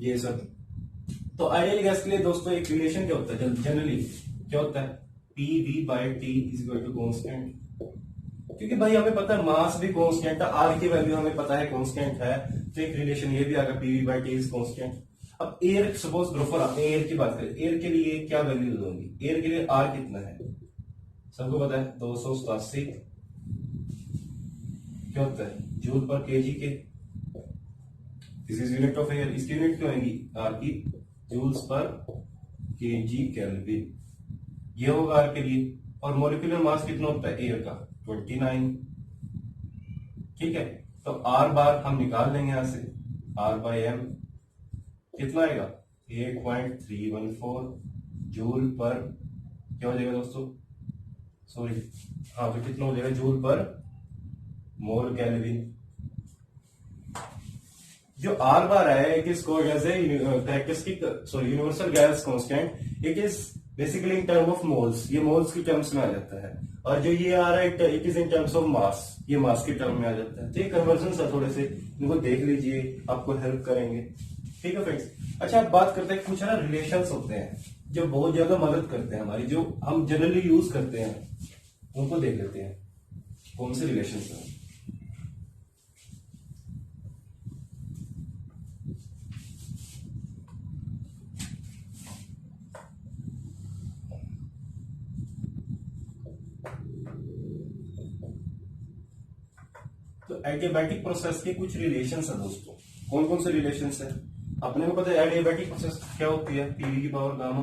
ये सब। तो आइडियल गैस के लिए दोस्तों एक रिलेशन क्या होता है जनरली? क्या होता है? P by T is equal to constant. क्योंकि भाई हमें पता है मास भी कांस्टेंट है, आर की वैल्यू हमें पता है कांस्टेंट है, तो एक रिलेशन ये भी आएगा P by T is constant. अब एयर, सपोज ग्रोफर आते हैं, एयर की बात करें, एयर के लिए क्या वैल्यू होगी? एयर के लिए आर कितना है? सबको पता है 287 क्या होता है? जूल पर केजी के। This is unit of air. इसकी यूनिट क्या होगी? आर की जूल्स पर केजी केल्विन, ये होगा आर के लिए। और मोलिकुलर मास कितना होता है एयर का? 29। ठीक है, तो आर बार हम निकाल लेंगे यहां से, आर बाय एम कितना आएगा? 8.314 जूल पर क्या हो जाएगा दोस्तों? सॉरी, हाँ, तो कितना हो जाएगा? जूल पर मोल केल्विन। जो आर बार है it is called as a characteristic universal gas constant. It is basically in term of moles, ये मोल्स की टर्म्स में आ जाता है। और जो ये आ रहा है it is in terms of mass, ये मास के टर्म में आ जाता है। तो ये कन्वर्जन है, थोड़े से इनको देख लीजिए, आपको हेल्प करेंगे। ठीक है फ्रेंड्स, अच्छा अब बात करते हैं कुछ ना रिलेशंस होते हैं जो बहुत ज्यादा मदद करते हैं हमारी, जो हम जनरली यूज करते हैं, उनको देख लेते हैं कौन से रिलेशंस हैं। तो एडियाबैटिक प्रोसेस के कुछ रिलेशंस है दोस्तों। कौन कौन से रिलेशंस है? अपने को पता है एडियाबैटिक प्रोसेस क्या होती है? पीवी की पावर गामा।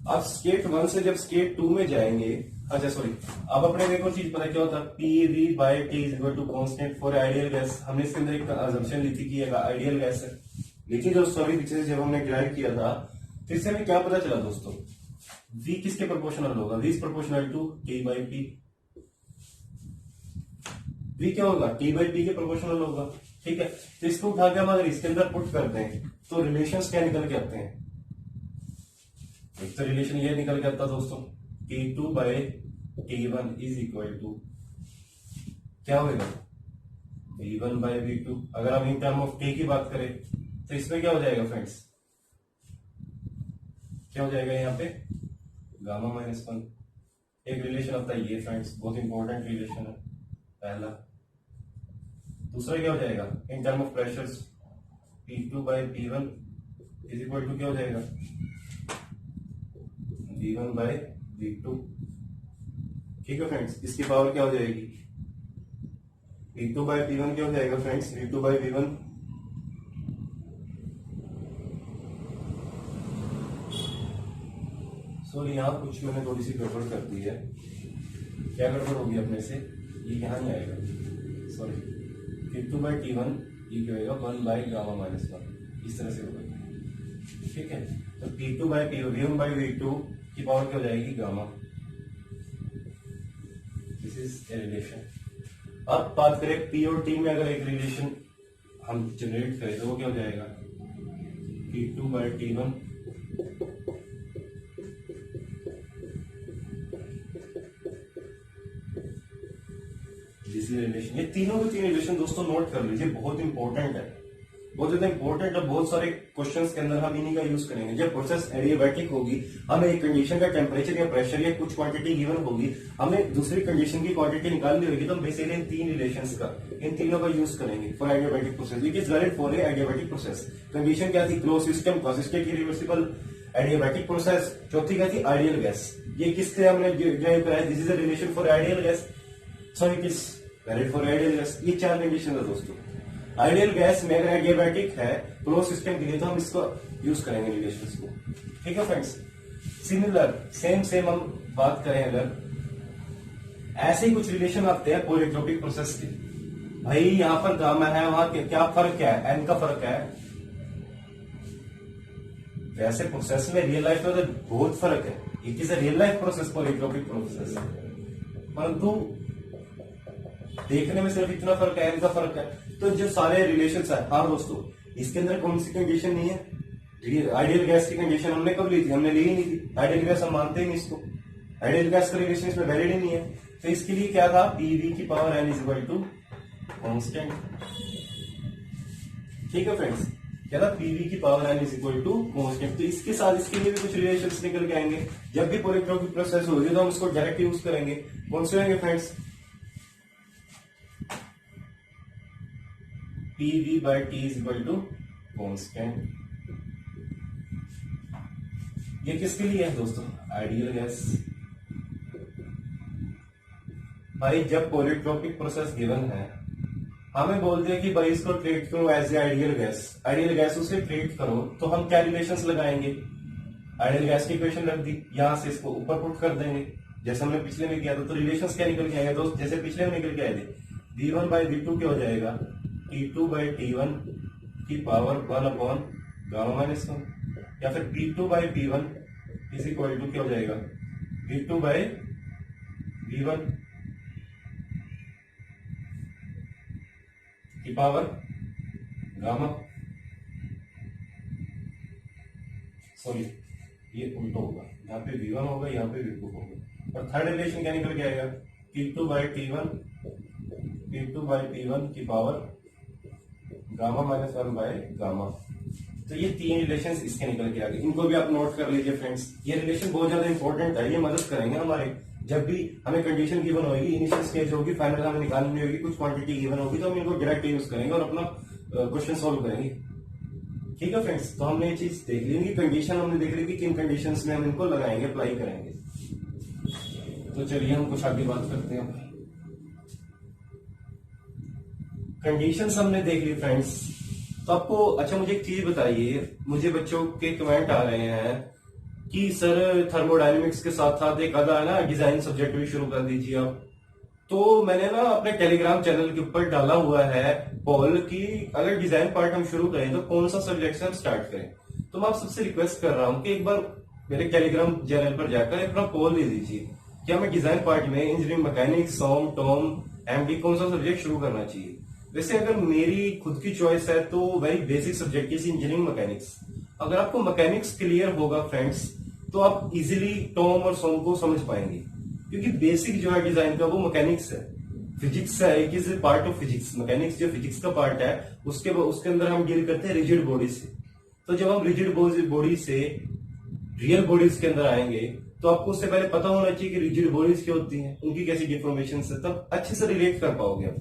अब स्टेट 1 से जब स्टेट 2 में जाएंगे, अच्छा सॉरी, अब अपने को एक और चीज पता है क्या होता है? PV by T is equal to constant for ideal gas. हमने इसके अंदर एक अजम्पशन ली थी कि आइडियल गैस है, लेकिन जो सॉरी पीछे जब हमने डिराइव किया था तो इससे हमें क्या पता चला दोस्तों? V किसके प्रोपोर्शनल होगा? V is proportional to T by P। V क्या होगा? T बाई P के प्रोपोर्शनल होगा। ठीक है, तो इसको उठा के हम अगर इसके अंदर पुट करते हैं तो रिलेशंस क्या निकल के आते हैं? एक तो रिलेशन ये निकल के आता है दोस्तों, T2 by T1 is equal to क्या होगा? V1 bye V2। अगर हम इन टर्म ऑफ K की बात करें तो इसमें क्या हो जाएगा फ्रेंड्स, क्या हो जाएगा यहाँ पे गामा माइनस 1। एक रिलेशन होता है ये फ्रेंड्स, बहुत इंपॉर्टेंट रिलेशन है पहला। दूसरा क्या हो जाएगा in term of pressures, P2 by P1 is equal to क्या हो जाएगा V1 बाय V2। ठीक है फ्रेंड्स, इसकी पावर क्या हो जाएगी P2 बाय P1 क्या हो जाएगा friends V2 bye V1। Sorry यहाँ कुछ मैंने थोड़ी सी गड़बड़ कर दी है। क्या गड़बड़ होगी अपने से, ये यहाँ नहीं आएगा, सॉरी P2 बाय T1 ये क्या होगा 1 बाय गामा माइनस 1, इस तरह से होगा। ठीक है, तो P2 bye V1 bye V2 की पावर क्या हो जाएगी gamma. This is a relation. अब बात करें P और T में अगर एक रिलेशन हम जनरेट करें तो वो क्या हो जाएगा P2 बाय T1 रिलेशन। ये तीनों के तीन रिलेशन दोस्तों नोट कर लीजिए, बहुत इंपॉर्टेंट है, बहुत ज्यादा इंपॉर्टेंट है। बहुत सारे क्वेश्चंस के अंदर हम इन्हीं का यूज करेंगे। जब प्रोसेस एडियाबैटिक होगी, हमें एक कंडीशन का टेम्परेचर या प्रेशर या कुछ क्वांटिटी गिवन होगी, हमें दूसरी कंडीशन की क्वांटिटी निकालनी होगी, तो हम बेसिकली इन तीन रिलेशंस का, इन तीनों का यूज करेंगे for adiabatic process. It is valid for adiabatic process. Condition क्या थी, close system, consistent irreversible adiabatic process. चौथी क्या थी, आइडियल गैस। ये किससे हमने ड्राइव कराया, this is a relation for ideal gas, so it is valid for ideal gas. ये चार कंडीशन है दोस्तों। आइडियल गैस में अगर एडियाबैटिक है क्लोज सिस्टम के लिए तो हम इसको यूज करेंगे रिलेशंस को। ठीक है फ्रेंड्स, सिमिलर सेम हम बात करें अगर ऐसे ही कुछ रिलेशन आते हैं पॉलीट्रोपिक प्रोसेस के, भाई यहां पर गामा है, वहां क्या फर्क क्या है, एन का फर्क है। वैसे प्रोसेस में रियल लाइफ में तो बहुत फर्क है, it is a real life process polytropic process, परंतु देखने में सिर्फ इतना फर्क है, एन का फर्क है। तो जो सारे रिलेशंस है, हाँ दोस्तों इसके अंदर कौन सी कंडीशन नहीं है, आइडियल गैस की कंडीशन हमने कब ली थी, हमने ली ही नहीं थी। आइडियल गैस हम मानते ही नहीं इसको, आइडियल गैस का रिलेशन इसमें वैलिड ही नहीं है। तो इसके लिए क्या था, पीवी की power n is equal to constant. ठीक है फ्रेंड्स, क्या था, पीवी की power n is equal to constant. तो इसके साथ इसके लिए भी कुछ रिलेशंस निकल के आएंगे। जब भी पॉलीट्रोपिक प्रोसेस होगी तो हम इसको डायरेक्ट यूज करेंगे। कौन से होंगे friends, PV by T is equal to constant। ये किसके लिए है दोस्तों, आइडियल गैस। भाई जब पॉलीट्रोपिक प्रोसेस गिवन है, हमें बोलते हैं कि भाई इसको ट्रीट करो as a ideal gas, ideal gas उसे ट्रीट करो, तो हम क्या रिलेशंस लगाएंगे, आइडियल गैस की इक्वेशन रख दी, यहां से इसको ऊपर पुट कर देंगे जैसे हमने पिछले में किया था। तो रिलेशंस क्या निकल के आएगा दोस्त, जैसे पिछले में निकल के आए थे, V1 बाय V2 क्या हो जाएगा T2 बाई T1 की पावर 1 अपॉन गामा माइनस 1, या फिर P2 by P1 is equal to क्या हो जाएगा V2 बाई V1 की पावर गामा, सॉरी ये उल्टा होगा, यहाँ पे V1 होगा, यहाँ पे V2 होगा। और थर्ड रिलेशन क्या निकल के आएगा, P2 by T1 P2 by P1 की power gamma minus 1 by gamma. तो ये तीन रिलेशंस इसके निकल के आ गए, इनको भी आप नोट कर लीजिए फ्रेंड्स। ये रिलेशन बहुत ज्यादा इंपॉर्टेंट है, ये मदद करेंगे हमारे, जब भी हमें कंडीशन गिवन होगी, इनिशियल स्टेज होगी, फाइनल हमें निकालनी होगी, कुछ क्वांटिटी गिवन होगी, तो हम इनको डायरेक्ट यूज करेंगे और अपना क्वेश्चन सॉल्व करेंगे। ठीक है फ्रेंड्स, तो हमने ये चीज देख ली कि कंडीशन हमने देख ली कि किन कंडीशंस में हम इनको लगाएंगे, अप्लाई करेंगे। तो चलिए हम कुछ आगे बात करते हैं। कंडीशंस हमने देख ली फ्रेंड्स, तो आपको अच्छा मुझे एक चीज बताइए, मुझे बच्चों के कमेंट आ रहे हैं कि सर थर्मोडायनेमिक्स के साथ साथ एक आधा ना डिजाइन सब्जेक्ट भी शुरू कर दीजिए आप। तो मैंने ना अपने टेलीग्राम चैनल के ऊपर डाला हुआ है पोल कि अगर डिजाइन पार्ट हम शुरू करें तो कौन सा सब्जेक्ट से हम स्टार्ट करें। तो मैं आप सबसे रिक्वेस्ट कर रहा हूं कि एक बार मेरे टेलीग्राम चैनल पर जाकर एक बार पोल दे दीजिए कि हमें डिजाइन पार्ट में इंजीनियरिंग मैकेनिक्स, सोम, टॉम, एमडी कौन सा सब्जेक्ट शुरू करना चाहिए। वैसे अगर मेरी खुद की चॉइस है तो very basic subject is engineering mechanics. अगर आपको मैकेनिक्स क्लियर होगा फ्रेंड्स तो आप इजीली टॉम और सोम को समझ पाएंगे, क्योंकि बेसिक जो है डिजाइन का वो मैकेनिक्स है। फिजिक्स है, एक is part of physics, mechanics जो फिजिक्स का पार्ट है उसके अंदर हम डील करते हैं रिजिड बॉडी से। तो जब हम रिजिड बॉडी से रियल बॉडीज के अंदर आएंगे तो आपको उससे पहले पता होना चाहिए कि रिजिड बॉडीज क्या होती हैं, उनकी कैसी डिफॉर्मेशन है, तब अच्छे से रिलेट कर पाओगे आप।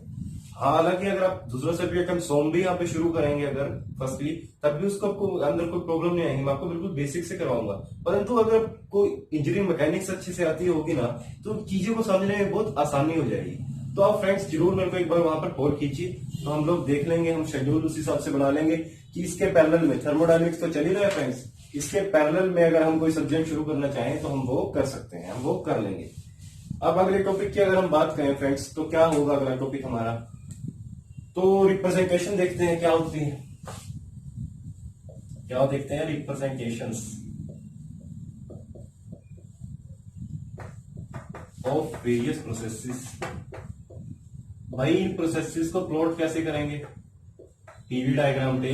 हालांकि अगर आप दूसरा सब्जेक्ट हम सोम भी यहाँ पे शुरू करेंगे अगर फर्स्टली, तब भी उसको आपको अंदर कोई प्रॉब्लम नहीं आएगी, मैं आपको बिल्कुल बेसिक से करवाऊंगा। परंतु अगर कोई इंजीनियरिंग मैकेनिक्स अच्छे से आती होगी ना तो चीजों को समझने में बहुत आसानी हो जाएगी। तो आप फ्रेंड्स जरूर मेरे को एक बार वहां पर कॉल कीजिए, तो हम लोग देख लेंगे, हम शेड्यूल उस हिसाब से बना लेंगे कि इसके पैरेलल में थर्मोडायनेमिक्स तो चल ही रहा है फ्रेंड्स, इसके पैरेलल में अगर हम कोई सब्जेक्ट शुरू करना चाहें तो हम वो कर सकते हैं, हम वो कर लेंगे। अब अगले टॉपिक की अगर हम बात करें फ्रेंड्स तो क्या होगा अगला टॉपिक हमारा, तो रिप्रेजेंटेशन देखते हैं क्या होती है, क्या देखते हैं रिप्रेजेंटेशंस ऑफ वेरियस प्रोसेसेस। भाई इन प्रोसेसेस को प्लॉट कैसे करेंगे, पीवी डायग्राम पे,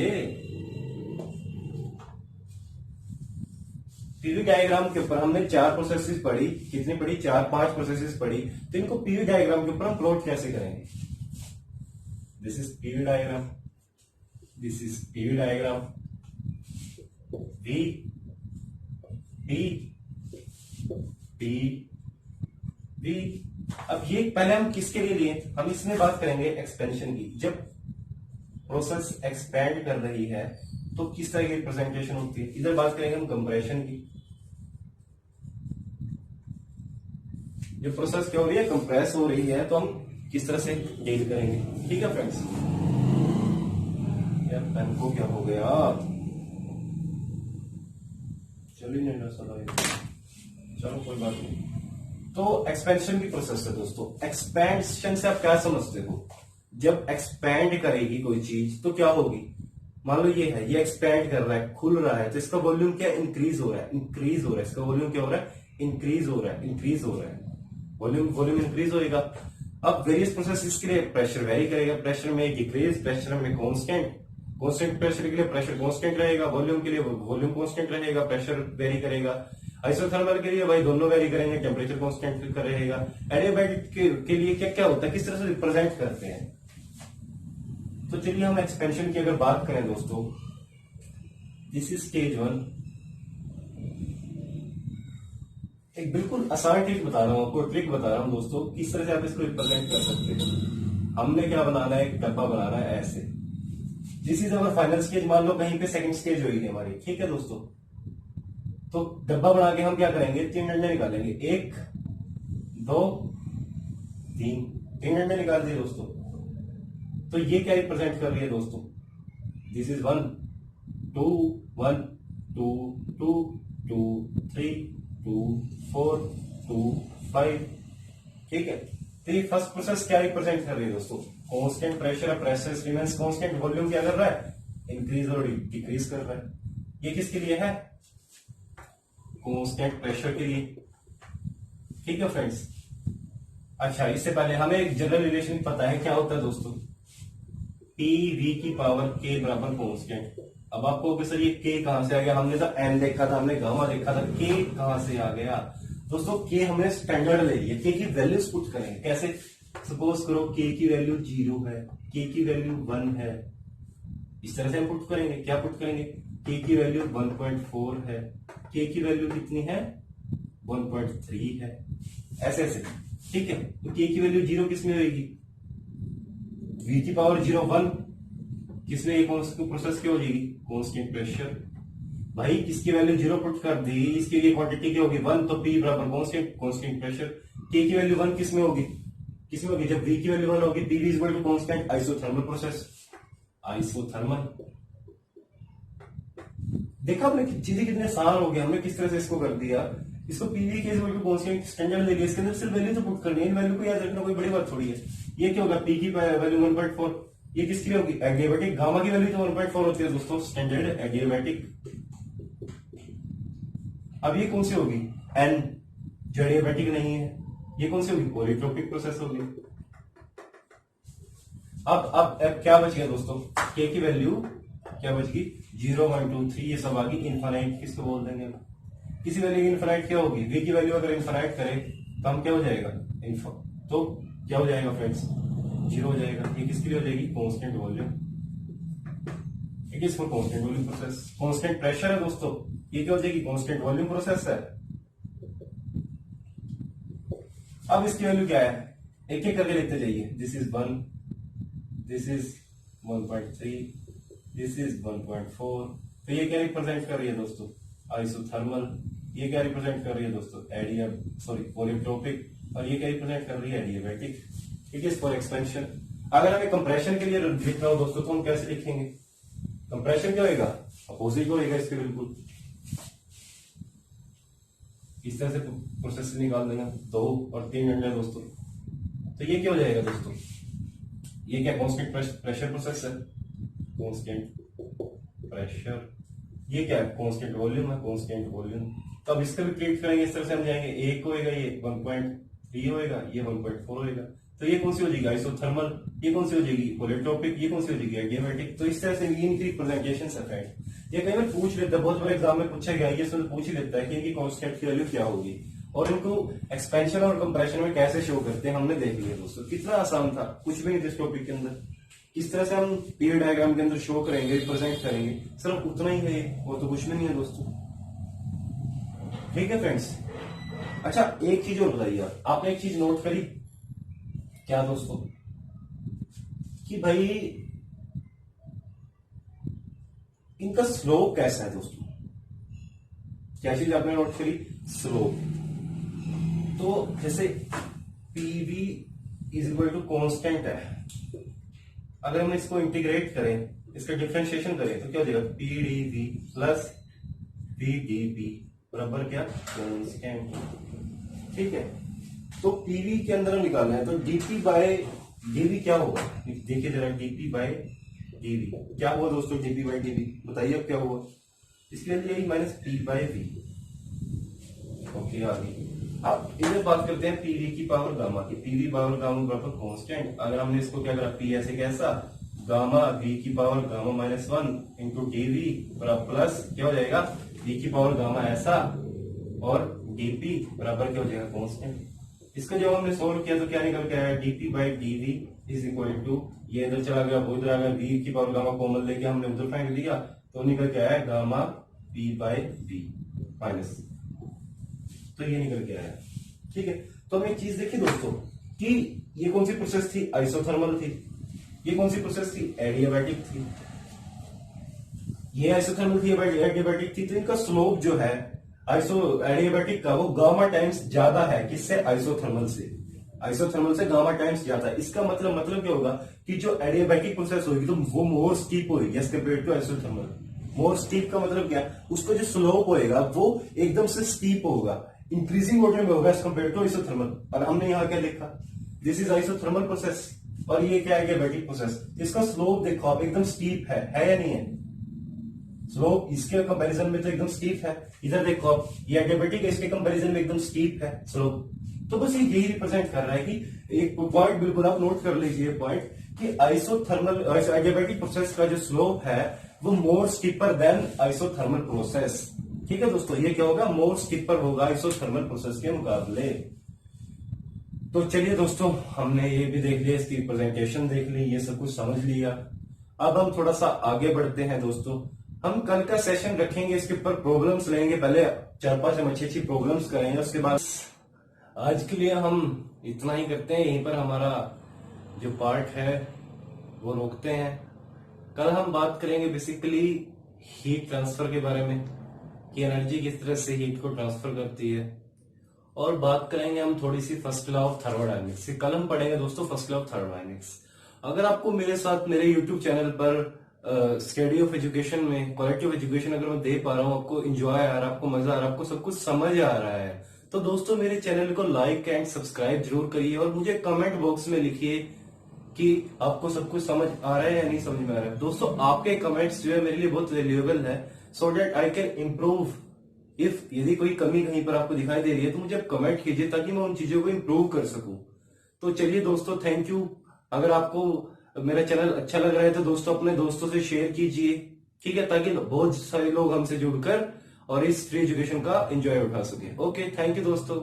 पीवी डायग्राम के ऊपर हमने 4 प्रोसेसेस पढ़ी, कितनी पढ़ी, 4-5 प्रोसेसेस पढ़ी, तो इनको पीवी डायग्राम के ऊपर हम प्लॉट कैसे करेंगे। This is PV diagram, this is PV diagram, P P P P. अब ये पहले हम किसके लिए लिए, हम इसमें बात करेंगे एक्सपेंशन की। जब प्रोसेस एक्सपैंड कर रही है तो किस तरह की रिप्रेजेंटेशन होती है, इधर बात करेंगे हम कंप्रेशन की। जो प्रोसेस क्या हो रही है, कंप्रेस हो रही है, तो हम किस तरह से डील करेंगे। ठीक है फ्रेंड्स, यार पेन को क्या हो गया, चलिए नहीं चलो कोई बात नहीं। तो एक्सपेंशन की प्रोसेस है दोस्तों। एक्सपेंशन से आप क्या समझते हो, जब एक्सपैंड करेगी कोई चीज तो क्या होगी, मान लो ये है, ये एक्सपैंड कर रहा है, खुल रहा है, तो इसका वॉल्यूम क्या इंक्रीज हो रहा है, इंक्रीज हो रहा है, इसका वॉल्यूम क्या हो रहा है, इंक्रीज हो रहा है, इंक्रीज हो रहा है, वॉल्यूम इंक्रीज होएगा। अब वेरियस प्रोसेस के लिए प्रेशर वेरी करेगा, प्रेशर में डिक्रीज, प्रेशर में कांस्टेंट प्रेशर के लिए प्रेशर कांस्टेंट रहेगा, वॉल्यूम के लिए वॉल्यूम कांस्टेंट रहेगा, प्रेशर वेरी करेगा। आइसोथर्मल के लिए भाई दोनों वेरी करेंगे, टेम्परेचर कांस्टेंट रहेगा। एडियाबैटिक के लिए क्या क्या होता है, किस तरह से रिप्रेजेंट करते हैं। तो चलिए हम एक्सपेंशन की अगर बात करें दोस्तों, दिस इज स्टेज 1। एक बिल्कुल आसान ट्रिक बता रहा हूं आपको, ट्रिक बता रहा हूं दोस्तों, किस तरह से आप इसको रिप्रेजेंट कर सकते हैं। हमने क्या बनाना है, एक डब्बा बनाना है ऐसे। This is our final stage, मान लो कहीं पे सेकंड स्टेज होगी हमारी, ठीक है दोस्तों। तो डब्बा बना के हम क्या करेंगे, 3 डंडे निकालेंगे, 1 2 3, 3 डंडे निकाल दिए दोस्तों। तो ये क्या रिप्रेजेंट कर रही है दोस्तों, दिस इज 1 2 1 2 2 2 3 2 4 2 5, ठीक है। तो ये फर्स्ट प्रोसेस क्या रिप्रेजेंट कर रही है दोस्तों, constant pressure, pressure remains constant, volume क्या कर रहा है, इंक्रीज और डिक्रीज कर रहा है। ये किसके लिए है, कांस्टेंट प्रेशर के लिए, ठीक है फ्रेंड्स। अच्छा, इससे पहले हमें एक जनरल रिलेशन पता है, क्या होता है दोस्तों, पी वी की पावर के बराबर कांस्टेंट। अब आपको सर ये के कहां से आ गया, हमने तो एन देखा था, हमने गामा देखा था, के कहां से आ गया दोस्तों, के हमने स्टैंडर्ड ले लिया। के की वैल्यूज पुट करेंगे कैसे, सपोज करो के की वैल्यू 0 है, के की वैल्यू 1 है, इस तरह से हम पुट करेंगे। क्या पुट करेंगे, के की वैल्यू 1.4 है, के की वैल्यू कितनी है 1.3 है, ऐसे ऐसे, ठीक है। तो के की वैल्यू 0 किसमें होगी, वी की पावर 0 1 किसमें, ये प्रोसेस क्या हो जाएगी, कांस्टेंट प्रेशर। भाई किसकी वैल्यू 0 पुट कर दी, इसकी ये क्वांटिटी क्या होगी 1, तो पी बराबर कांस्टेंट प्रेशर। के की वैल्यू 1 किसमें होगी, जब वी की वैल्यू 1 होगी, P is equal to constant, isothermal process, isothermal. देखा आपने चीजें कितने आसान हो गया, हमने किस तरह से इसको कर दिया, इसको पीवी के इक्वल टू कांस्टेंट स्टैंडर्ड ले लिया, इसके अंदर सिर्फ वैल्यू तो पुट करनी है, इन वैल्यू को याद रखना कोई बड़ी बात थोड़ी है। ये क्या होगा, पी की वैल्यू 1.4, ये किसकी होगी, एडियाबैटिक। गामा की वैल्यू तो 1.4 होती है दोस्तों, स्टैंडर्ड एडियाबैटिक। अब ये कौन सी होगी, एन, जो एडियाबैटिक नहीं है, ये कौन सी होगी, पॉलीट्रोपिक प्रोसेस होगी। अब क्या बच गया दोस्तों, के की वैल्यू क्या बच गई, 0 1 2 3, ये सब आ गई। इनफाइनाइट किसको बोल देंगे, किसी वैल्यू की इनफाइनाइट क्या होगी, वी की वैल्यू अगर इनफाइनाइट करें तो हम क्या हो जाएगा, तो क्या हो जाएगा फ्रेंड्स, 0 हो जाएगा। ये किसके लिए हो जाएगी, constant volume. It is for constant volume process. Constant pressure है दोस्तों, ये क्या हो जाएगी, कांस्टेंट वॉल्यूम प्रोसेस है। अब इसकी वैल्यू क्या है, एक एक करके लिखते जाइए। This is 1, this is 1.3, this is 1.4। तो ये क्या रिप्रेजेंट कर रही है दोस्तों, आइसोथर्मल। ये क्या रिप्रेजेंट कर रही है दोस्तों, पॉलीट्रोपिक। और ये क्या रिप्रेजेंट कर रही है, adiabatic. It is for expansion. अगर हमें कंप्रेशन के लिए लिखना हो दोस्तों तो हम कैसे लिखेंगे, कंप्रेशन क्या होगा, अपोजिट होगा इसके बिल्कुल। इस तरह से प्रोसेस निकाल देना। 2 और 3 घंटे दोस्तों। तो ये क्या हो जाएगा दोस्तों, ये क्या कांस्टेंट प्रेशर प्रोसेस है, कांस्टेंट प्रेशर। ये क्या है, कांस्टेंट वॉल्यूम है, कांस्टेंट वॉल्यूम। तो अब इसका भी ट्रीट करेंगे इस तरह से, हम जाएंगे। एक होएगा ये 1.3 होएगा, ये 1.4 होएगा। तो ये कौन सी हो जाएगी, आइसोथर्मल। ये कौन सी हो जाएगी, पॉलीट्रोपिक। ये कौन सी हो जाएगी, एडियाबैटिक। तो इस तरह से इनकी रिप्रेजेंटेशन है फ्रेंड। ये कई बार पूछ लेता है, बहुत बड़े एग्जाम में पूछा गया, ये सब पूछ ही लेता है कि इनकी कांस्टेंट की वैल्यू क्या होगी और इनको एक्सपेंशन और कंप्रेशन में कैसे शो करते हैं। हमने देख लिया दोस्तों, कितना आसान था, कुछ भी नहीं था इस टॉपिक के अंदर। किस तरह से हम पीरियड डायग्राम के अंदर शो करेंगे, रिप्रेजेंट करेंगे, सिर्फ उतना ही है, वो तो कुछ भी नहीं है दोस्तों। ठीक है फ्रेंड्स। अच्छा एक चीज और बताइए आप, आपने एक चीज नोट करी क्या दोस्तों, कि भाई इनका स्लोप कैसा है दोस्तों। क्या चीज आपने नोट करी, स्लोप। तो जैसे PV is equal to constant है, अगर हम इसको इंटीग्रेट करें, इसका डिफरेंशिएशन करें तो क्या हो जाएगा, पीडीवी प्लस पीडीवी बराबर क्या, कांस्टेंट। ठीक है। तो पीवी के अंदर हम निकालना है, तो डीपी बाय डीवी क्या होगा, देखिए जरा, डीपी बाय डीवी क्या हुआ दोस्तों, डीपी बाय डीवी बताइए अब क्या हुआ। इसके लिए यही minus P by V. Okay आगे अब इधर बात करते हैं पीवी की पावर गामा की। पीवी पावर गामा बराबर कांस्टेंट। अगर हमने इसको क्या करा, पी ऐसे कैसा, गामा वी की power gamma minus 1 into DV बराबर प्लस क्या हो जाएगा, वी की पावर गामा ऐसा और डीपी बराबर क्या हो जाएगा, कांस्टेंट। इसका जब हमने सोल्व किया तो क्या निकल के आया, DP by DV is equal to, ये इधर चला गया वो इधर आ गया, वी की पावर गामा कॉमन लेके हमने उधर फेंक दिया तो निकल के आया gamma P by V minus. तो ये निकल के आया। ठीक है। तो हमें एक चीज देखी दोस्तों कि ये कौन सी प्रोसेस थी, आइसोथर्मल थी। ये कौन सी प्रोसेस थी, एडियाबैटिक थी। ये आइसोथर्मल थी, एडियाबैटिक थी। तो इनका स्लोप जो है एडियाबैटिक का वो गामा टाइम्स ज्यादा है, किससे, आइसोथर्मल से। आइसोथर्मल से गामा टाइम्स ज्यादा है। इसका मतलब क्या होगा कि जो एडियाबैटिक प्रोसेस होगी तो वो मोर स्टीप होगी as compare to isothermal. More steep का मतलब क्या, उसका जो स्लोप होएगा वो एकदम से स्टीप होगा, इंक्रीजिंग ऑर्डर में होगा एज कम्पेयर टू आइसोथर्मल। और हमने यहाँ क्या लिखा, दिस इज आइसोथर्मल प्रोसेस और ये क्या है, एडियाबैटिक प्रोसेस। इसका स्लोप देखो आप, एकदम स्टीप है या नहीं है, स्लोप इसके कंपैरिजन में तो एकदम स्टीप है। इधर देखो आप, ये एडियाबैटिक है, इसके कंपैरिजन में एकदम स्टीप है स्लोप। तो बस ये यही रिप्रेजेंट कर रहा है कि एक पॉइंट बिल्कुल आप नोट कर लीजिए पॉइंट, कि आइसोथर्मल एडियाबैटिक प्रोसेस का जो स्लोप है वो मोर स्टीपर देन आइसोथर्मल प्रोसेस। ठीक है दोस्तों, ये क्या होगा, मोर स्टीपर होगा आइसोथर्मल प्रोसेस के मुकाबले। तो चलिए दोस्तों, हमने ये भी देख लिया, इसकी रिप्रेजेंटेशन देख ली, ये सब कुछ समझ लिया। अब हम थोड़ा सा आगे बढ़ते हैं दोस्तों। हम कल का सेशन रखेंगे, इसके ऊपर प्रॉब्लम्स लेंगे, पहले 4-5 हम अच्छी प्रॉब्लम्स करेंगे, उसके बाद आज के लिए हम इतना ही करते हैं। यहीं पर हमारा जो पार्ट है वो रोकते हैं। कल हम बात करेंगे बेसिकली हीट ट्रांसफर के बारे में, कि एनर्जी किस तरह से हीट को ट्रांसफर करती है, और बात करेंगे हम थोड़ी सी फर्स्ट लॉ ऑफ थर्मोडायनेमिक्स। कल हम पढ़ेंगे दोस्तों फर्स्ट लॉ ऑफ थर्मोडायनेमिक्स। अगर आपको मेरे साथ मेरे यूट्यूब चैनल पर स्टडी ऑफ एजुकेशन में क्वालिटी ऑफ एजुकेशन अगर मैं दे पा रहा हूँ, आपको एंजॉय आ रहा है, आपको मजा आ रहा है, आपको सब कुछ समझ आ रहा है, तो दोस्तों मेरे चैनल को लाइक एंड सब्सक्राइब जरूर करिए और मुझे कमेंट बॉक्स में लिखिए कि आपको सब कुछ समझ आ रहा है या नहीं समझ में आ रहा है। दोस्तों आपके कमेंट्स जो है मेरे लिए बहुत वैल्यूएबल है, so that I can improve. If यदि कोई कमी कहीं पर आपको दिखाई दे रही है तो मुझे कमेंट कीजिए ताकि मैं उन चीजों को इम्प्रूव कर सकूं। तो चलिए दोस्तों, थैंक यू। अगर आपको मेरा चैनल अच्छा लग रहा है तो दोस्तों अपने दोस्तों से शेयर कीजिए, ठीक है, ताकि बहुत सारे लोग हमसे जुड़कर और इस फ्री एजुकेशन का एंजॉय उठा सके। ओके, थैंक यू दोस्तों।